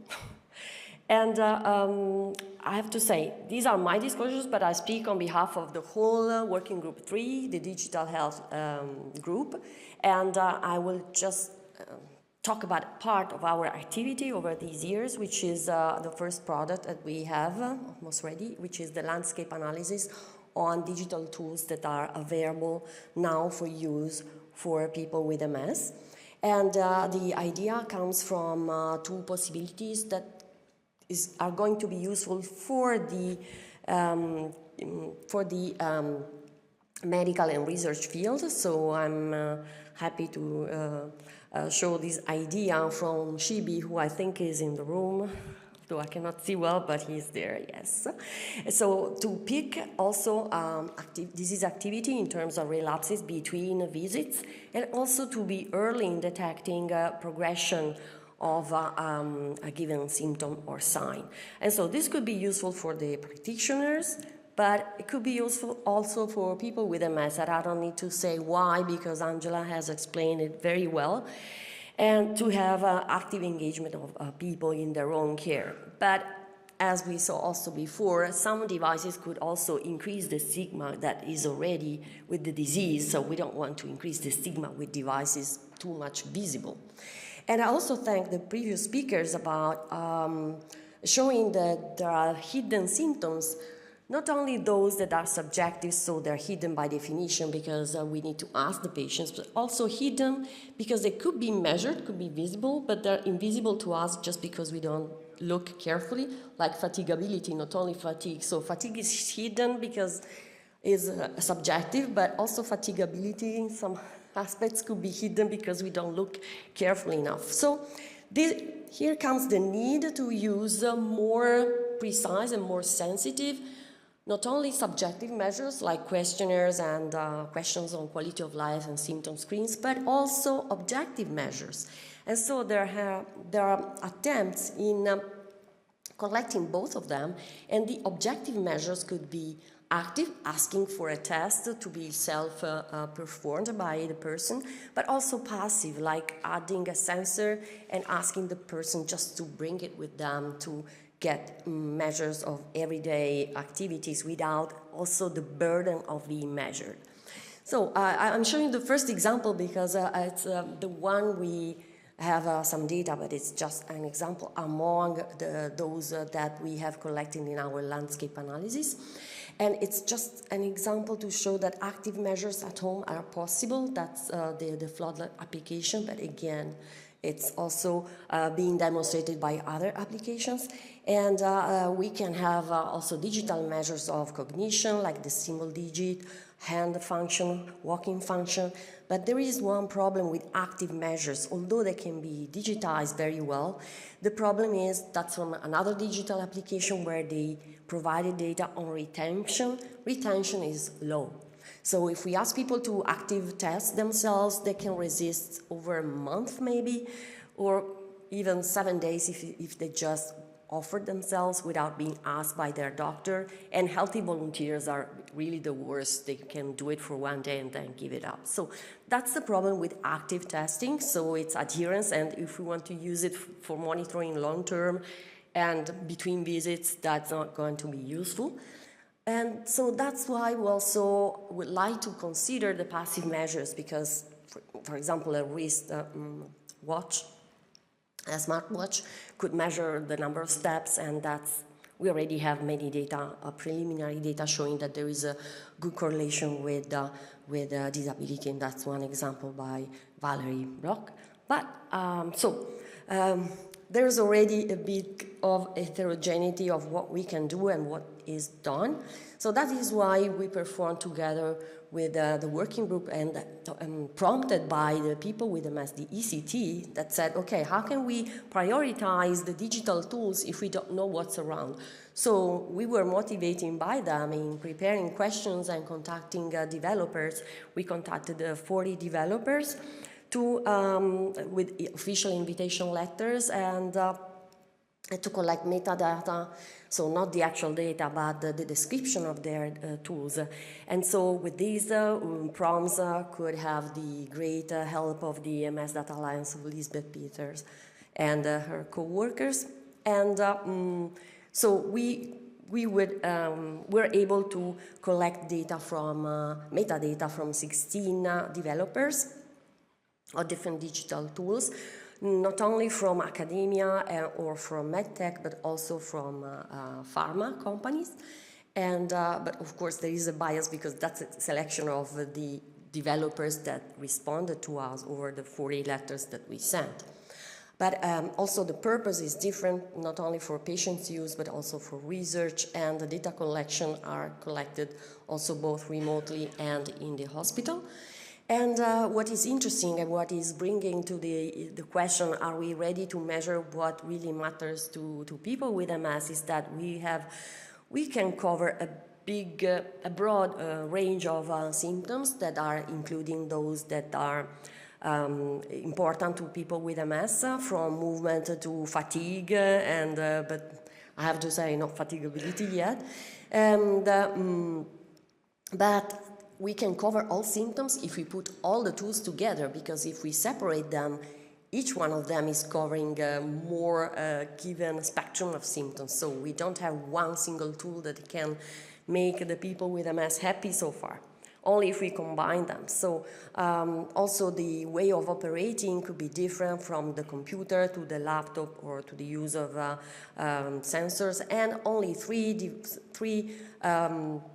And I have to say, these are my disclosures, but I speak on behalf of the whole Working Group 3, the Digital Health Group, and I will just talk about part of our activity over these years, which is the first product that we have almost ready, which is the landscape analysis on digital tools that are available now for use for people with MS. And the idea comes from two possibilities that are going to be useful for the medical and research field. So I'm happy to show this idea from Shibi, who I think is in the room, though I cannot see well, but he's there, yes. So to pick also disease activity in terms of relapses between visits, and also to be early in detecting progression of a given symptom or sign. And so this could be useful for the practitioners, but it could be useful also for people with MS, and I don't need to say why, because Angela has explained it very well, and to have active engagement of people in their own care. But as we saw also before, some devices could also increase the stigma that is already with the disease, so we don't want to increase the stigma with devices too much visible. And I also thank the previous speakers about showing that there are hidden symptoms, not only those that are subjective, so they're hidden by definition because we need to ask the patients, but also hidden because they could be measured, could be visible, but they're invisible to us just because we don't look carefully, like fatigability, not only fatigue. So fatigue is hidden because it's subjective, but also fatigability in some aspects could be hidden because we don't look carefully enough. So here comes the need to use more precise and more sensitive, not only subjective measures like questionnaires and questions on quality of life and symptom screens, but also objective measures. And so there are attempts in collecting both of them, and the objective measures could be active, asking for a test to be self-performed by the person, but also passive, like adding a sensor and asking the person just to bring it with them to get measures of everyday activities without also the burden of being measured. So I'm showing the first example because it's the one we have some data, but it's just an example among those that we have collected in our landscape analysis. And it's just an example to show that active measures at home are possible. That's the floodlight application, but again, it's also being demonstrated by other applications. And we can have also digital measures of cognition, like the single digit, hand function, walking function. But there is one problem with active measures. Although they can be digitized very well, the problem is that's from another digital application where they provided data on retention. Retention is low. So if we ask people to active test themselves, they can resist over a month maybe, or even 7 days if they just offer themselves without being asked by their doctor. And healthy volunteers are really the worst. They can do it for 1 day and then give it up. So that's the problem with active testing. So it's adherence, and if we want to use it for monitoring long term and between visits, that's not going to be useful. And so that's why we also would like to consider the passive measures because, for example, a wrist watch, a smartwatch, could measure the number of steps, and we already have many data, preliminary data showing that there is a good correlation with disability, and that's one example by Valerie Bloch. But there's already a bit of heterogeneity of what we can do and what is done. So that is why we performed together with the working group and prompted by the people with MS, the ECT, that said, okay, how can we prioritize the digital tools if we don't know what's around? So we were motivating by them in preparing questions and contacting developers. We contacted 40 developers with official invitation letters and to collect metadata, so not the actual data, but the description of their tools. And so with these, PROMS could have the great help of the MS Data Alliance of Lisbeth Peters and her co-workers. And so we're able to collect data from, metadata from 16 developers of different digital tools, not only from academia or from medtech, but also from pharma companies. And, but of course there is a bias because that's a selection of the developers that responded to us over the 40 letters that we sent. But also the purpose is different, not only for patients' use, but also for research, and the data collection are collected also both remotely and in the hospital. And what is interesting and what is bringing to the question, are we ready to measure what really matters to people with MS, is that we can cover a broad range of symptoms that are including those that are important to people with MS, from movement to fatigue, and but I have to say not fatigability yet. And but we can cover all symptoms if we put all the tools together, because if we separate them, each one of them is covering more given spectrum of symptoms. So we don't have one single tool that can make the people with MS happy so far, only if we combine them. So also the way of operating could be different from the computer to the laptop or to the use of sensors, and only three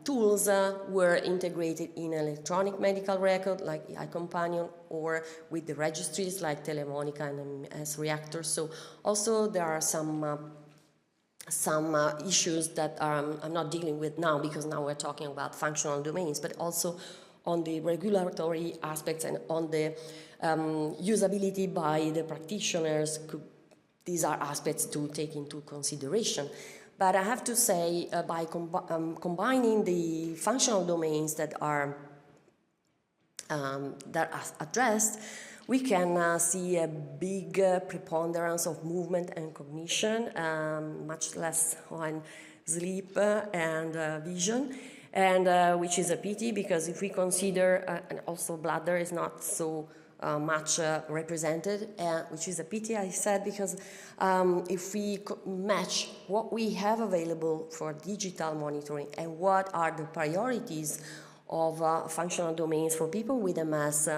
tools were integrated in electronic medical record like iCompanion, or with the registries like Telemonica and MS Reactor. So also there are some issues that I'm not dealing with now, because now we're talking about functional domains, but also on the regulatory aspects and on the usability by the practitioners. These are aspects to take into consideration. But I have to say, by combining the functional domains that are addressed, we can see a big preponderance of movement and cognition, much less on sleep and vision, and which is a pity, because if we consider, and also bladder is not so much represented, which is a pity, I said, because if we match what we have available for digital monitoring and what are the priorities of functional domains for people with MS,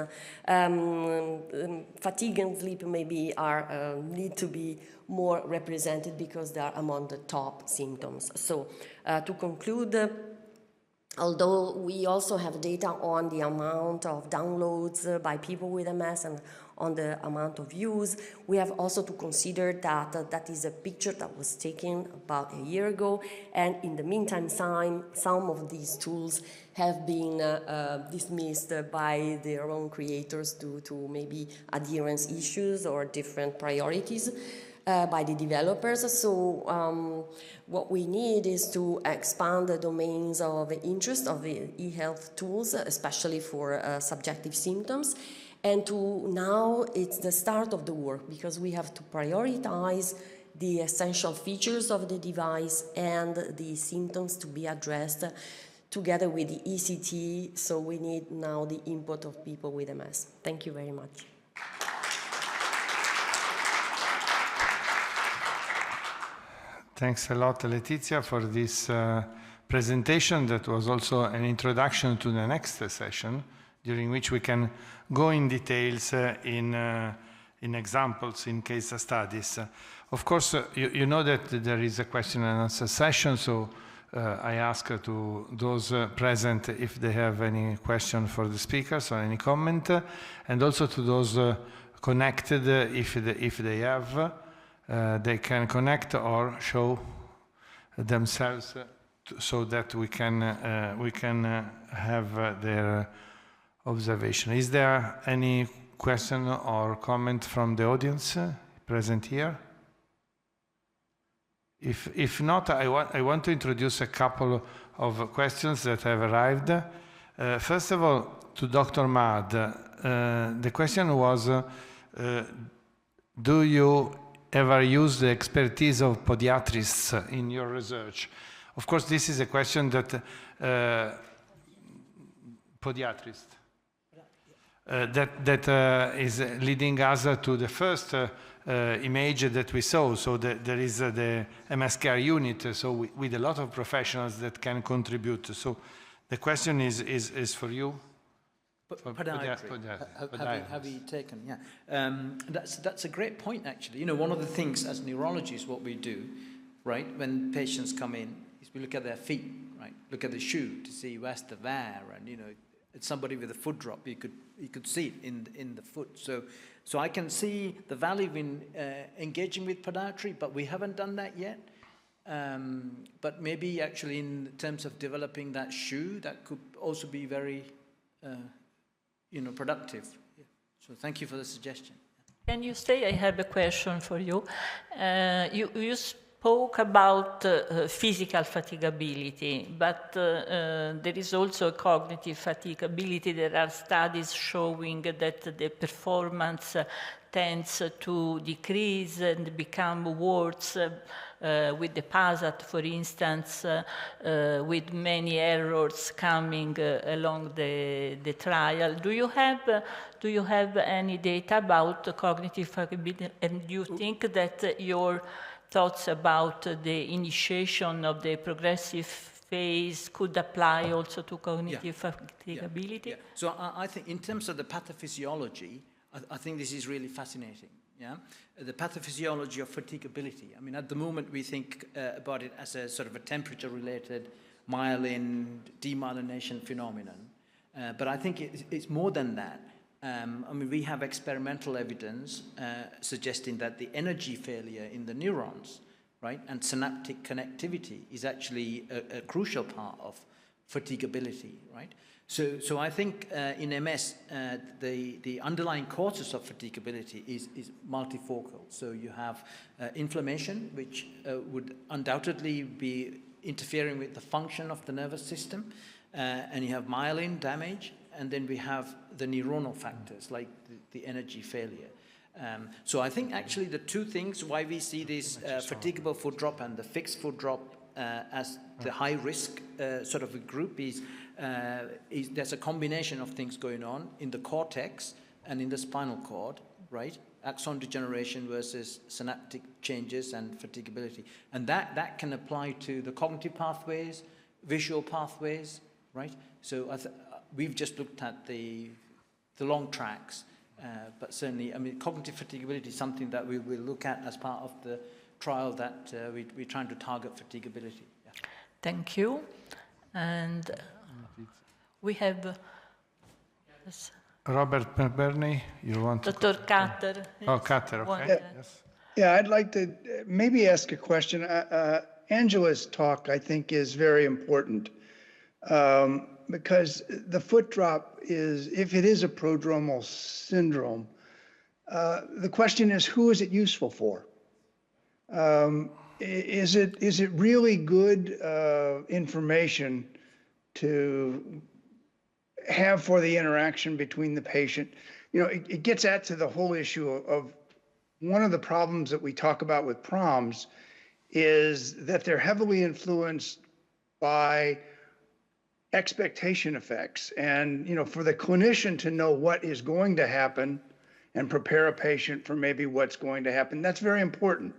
fatigue and sleep maybe need to be more represented because they are among the top symptoms. So to conclude, although we also have data on the amount of downloads by people with MS and on the amount of views, we have also to consider that that is a picture that was taken about a year ago, and in the meantime, some of these tools have been dismissed by their own creators due to maybe adherence issues or different priorities by the developers. So what we need is to expand the domains of interest of the e-health tools, especially for subjective symptoms. And now it's the start of the work, because we have to prioritize the essential features of the device and the symptoms to be addressed together with the ECT. So we need now the input of people with MS. Thank you very much. Thanks a lot, Letizia, for this presentation that was also an introduction to the next session, during which we can go in details in examples, in case studies. Of course, you know that there is a question and answer session, so I ask to those present if they have any question for the speakers or any comment, and also to those connected, if they have, they can connect or show themselves so that we can have their observation. Is there any question or comment from the audience present here? If not, I want to introduce a couple of questions that have arrived. First of all, to Dr. Mad, the question was, do you ever use the expertise of podiatrists in your research? Of course, this is a question that podiatrists. That is leading us to the first image that we saw. So there is the MS care unit, so with a lot of professionals that can contribute. So the question is for you. Podiatry. Have you taken? Yeah, that's a great point, actually. You know, one of the things as neurologists, what we do, right, when patients come in, is we look at their feet, right, look at the shoe to see where's the wear, and you know, it's somebody with a foot drop, you could see it in the foot. So I can see the value in engaging with podiatry, but we haven't done that yet. But maybe actually in terms of developing that shoe, that could also be very productive. Yeah. So thank you for the suggestion. Can you stay? I have a question for you. You spoke about physical fatigability, but there is also a cognitive fatigability. There are studies showing that the performance tends to decrease and become worse with the PASAT, for instance, with many errors coming along the trial. Do you have any data about cognitive fatigability, and do you think that your thoughts about the initiation of the progressive phase could apply also to cognitive fatigability? Yeah. So I think in terms of the pathophysiology, I think this is really fascinating. Yeah, the pathophysiology of fatigability. I mean, at the moment we think about it as a sort of a temperature-related myelin demyelination phenomenon, but I think it's more than that. I mean, we have experimental evidence suggesting that the energy failure in the neurons, right, and synaptic connectivity is actually a crucial part of fatigability, right? So I think in MS, the underlying causes of fatigability is multifocal. So you have inflammation, which would undoubtedly be interfering with the function of the nervous system, and you have myelin damage, and then we have the neuronal factors like the energy failure. So I think actually the two things why we see this fatigable foot drop and the fixed foot drop as the high risk sort of a group is there's a combination of things going on in the cortex and in the spinal cord, right? Axon degeneration versus synaptic changes and fatigability. And that can apply to the cognitive pathways, visual pathways, right? So we've just looked at the long tracks, but certainly, I mean, cognitive fatigability is something that we will look at as part of the trial that we're trying to target fatigability. Yeah. Thank you. And we have Robert Berney, you want to... Dr. Katter. Oh, Katter, okay. Yes. Yeah, I'd like to maybe ask a question. Angela's talk, I think, is very important because the foot drop is, if it is a prodromal syndrome, the question is, who is it useful for? Is it really good information to have for the interaction between the patient? You know, it gets at to the whole issue of one of the problems that we talk about with PROMs is that they're heavily influenced by expectation effects. And, you know, for the clinician to know what is going to happen and prepare a patient for maybe what's going to happen, that's very important.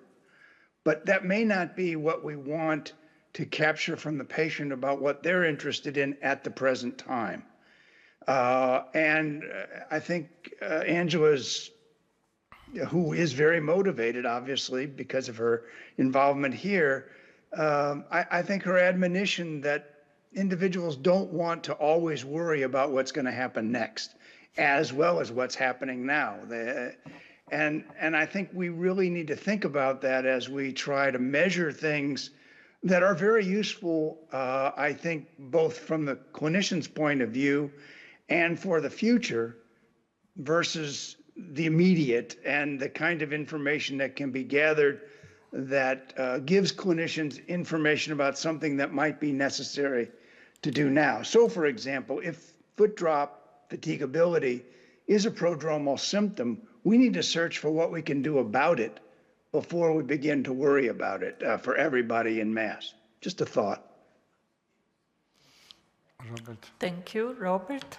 But that may not be what we want to capture from the patient about what they're interested in at the present time. And I think Angela's, who is very motivated, obviously, because of her involvement here, I think her admonition that individuals don't want to always worry about what's going to happen next, as well as what's happening now. And I think we really need to think about that as we try to measure things that are very useful, I think, both from the clinician's point of view and for the future versus the immediate, and the kind of information that can be gathered that gives clinicians information about something that might be necessary to do now. So, for example, if foot drop fatigability is a prodromal symptom, we need to search for what we can do about it before we begin to worry about it for everybody in mass. Just a thought. Robert. Thank you. Robert?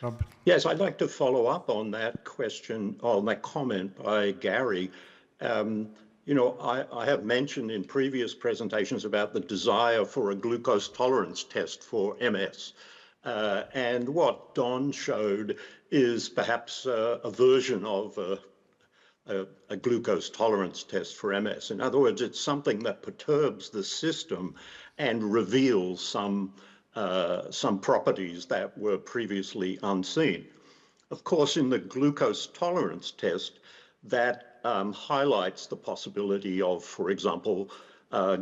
Robert. Yes, I'd like to follow up on that question, on that comment by Gary. You know, I have mentioned in previous presentations about the desire for a glucose tolerance test for MS. And what Don showed is perhaps a version of a glucose tolerance test for MS. In other words, it's something that perturbs the system and reveals some properties that were previously unseen. Of course, in the glucose tolerance test, that highlights the possibility of, for example,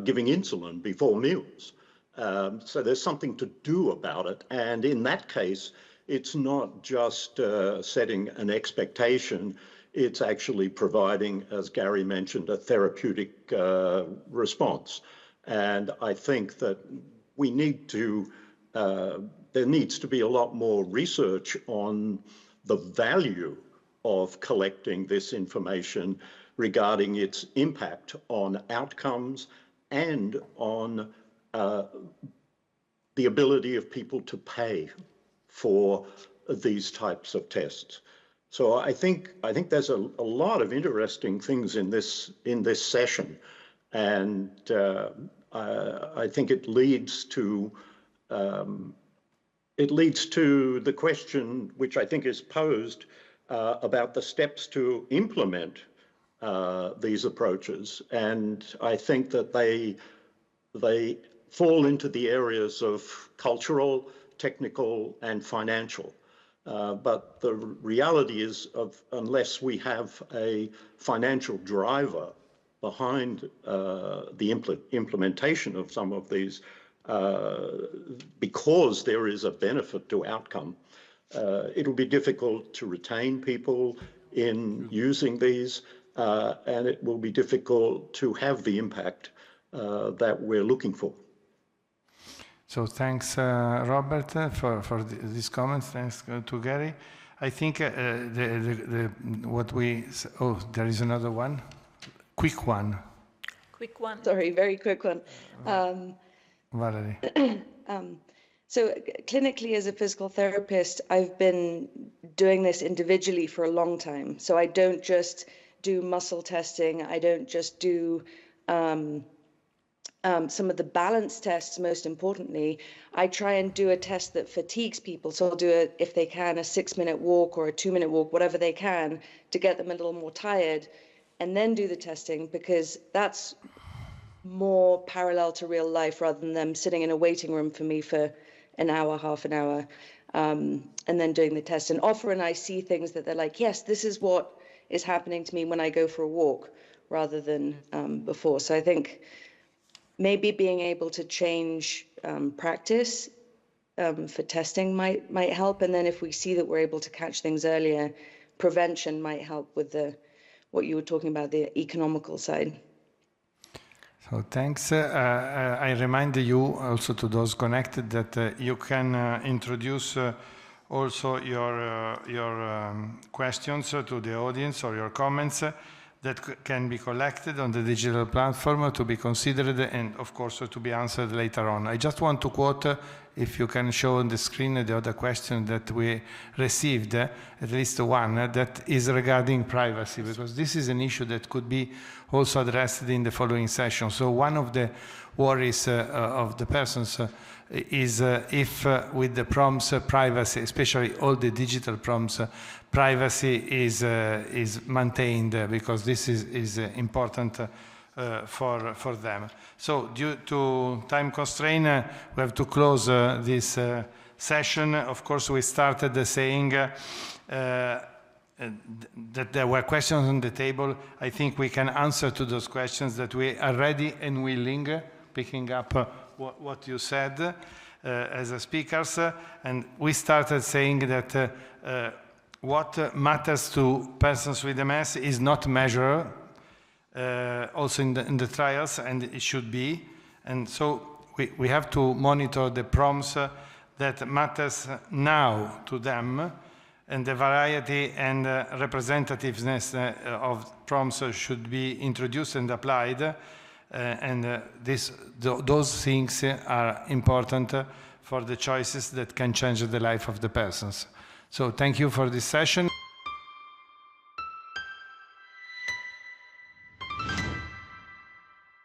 giving insulin before meals. So there's something to do about it. And in that case, it's not just setting an expectation, it's actually providing, as Gary mentioned, a therapeutic response. And I think that we need to, there needs to be a lot more research on the value of collecting this information regarding its impact on outcomes and on the ability of people to pay for these types of tests. So I think there's a lot of interesting things in this session, and I think it leads to the question, which I think is posed, about the steps to implement these approaches. And I think that they fall into the areas of cultural, technical, and financial. But the reality is, unless we have a financial driver behind the implementation of some of these because there is a benefit to outcome, it'll be difficult to retain people in using these, and it will be difficult to have the impact that we're looking for. So thanks, Robert, for these comments. Thanks to Gary. I think what we... Oh, there is another one. Quick one. Quick one. Sorry, very quick one. Valerie. So clinically as a physical therapist, I've been doing this individually for a long time. So I don't just do muscle testing. I don't just do some of the balance tests, most importantly. I try and do a test that fatigues people. So I'll do, if they can, a 6-minute walk or a 2-minute walk, whatever they can, to get them a little more tired, and then do the testing, because that's more parallel to real life rather than them sitting in a waiting room for me for an hour, half an hour, and then doing the test. And often I see things that they're like, yes, this is what is happening to me when I go for a walk, rather than before. So I think maybe being able to change practice for testing might help. And then if we see that we're able to catch things earlier, prevention might help with what you were talking about, the economical side. So thanks. I remind you also, to those connected, that you can introduce also your questions to the audience, or your comments that can be collected on the digital platform to be considered and, of course, to be answered later on. I just want to quote, if you can show on the screen, the other question that we received, at least one, that is regarding privacy, because this is an issue that could be also addressed in the following session. So one of the worries of the persons is if with the PROMS privacy, especially all the digital PROMS, privacy is maintained, because this is important for them. So due to time constraint, we have to close this session. Of course, we started saying that there were questions on the table. I think we can answer to those questions, that we are ready and willing, picking up what you said as speakers. And we started saying that what matters to persons with MS is not measured, also in the trials, and it should be. And so we have to monitor the PROMS that matters now to them, and the variety and representativeness of PROMS should be introduced and applied. Those things are important for the choices that can change the life of the persons. So thank you for this session.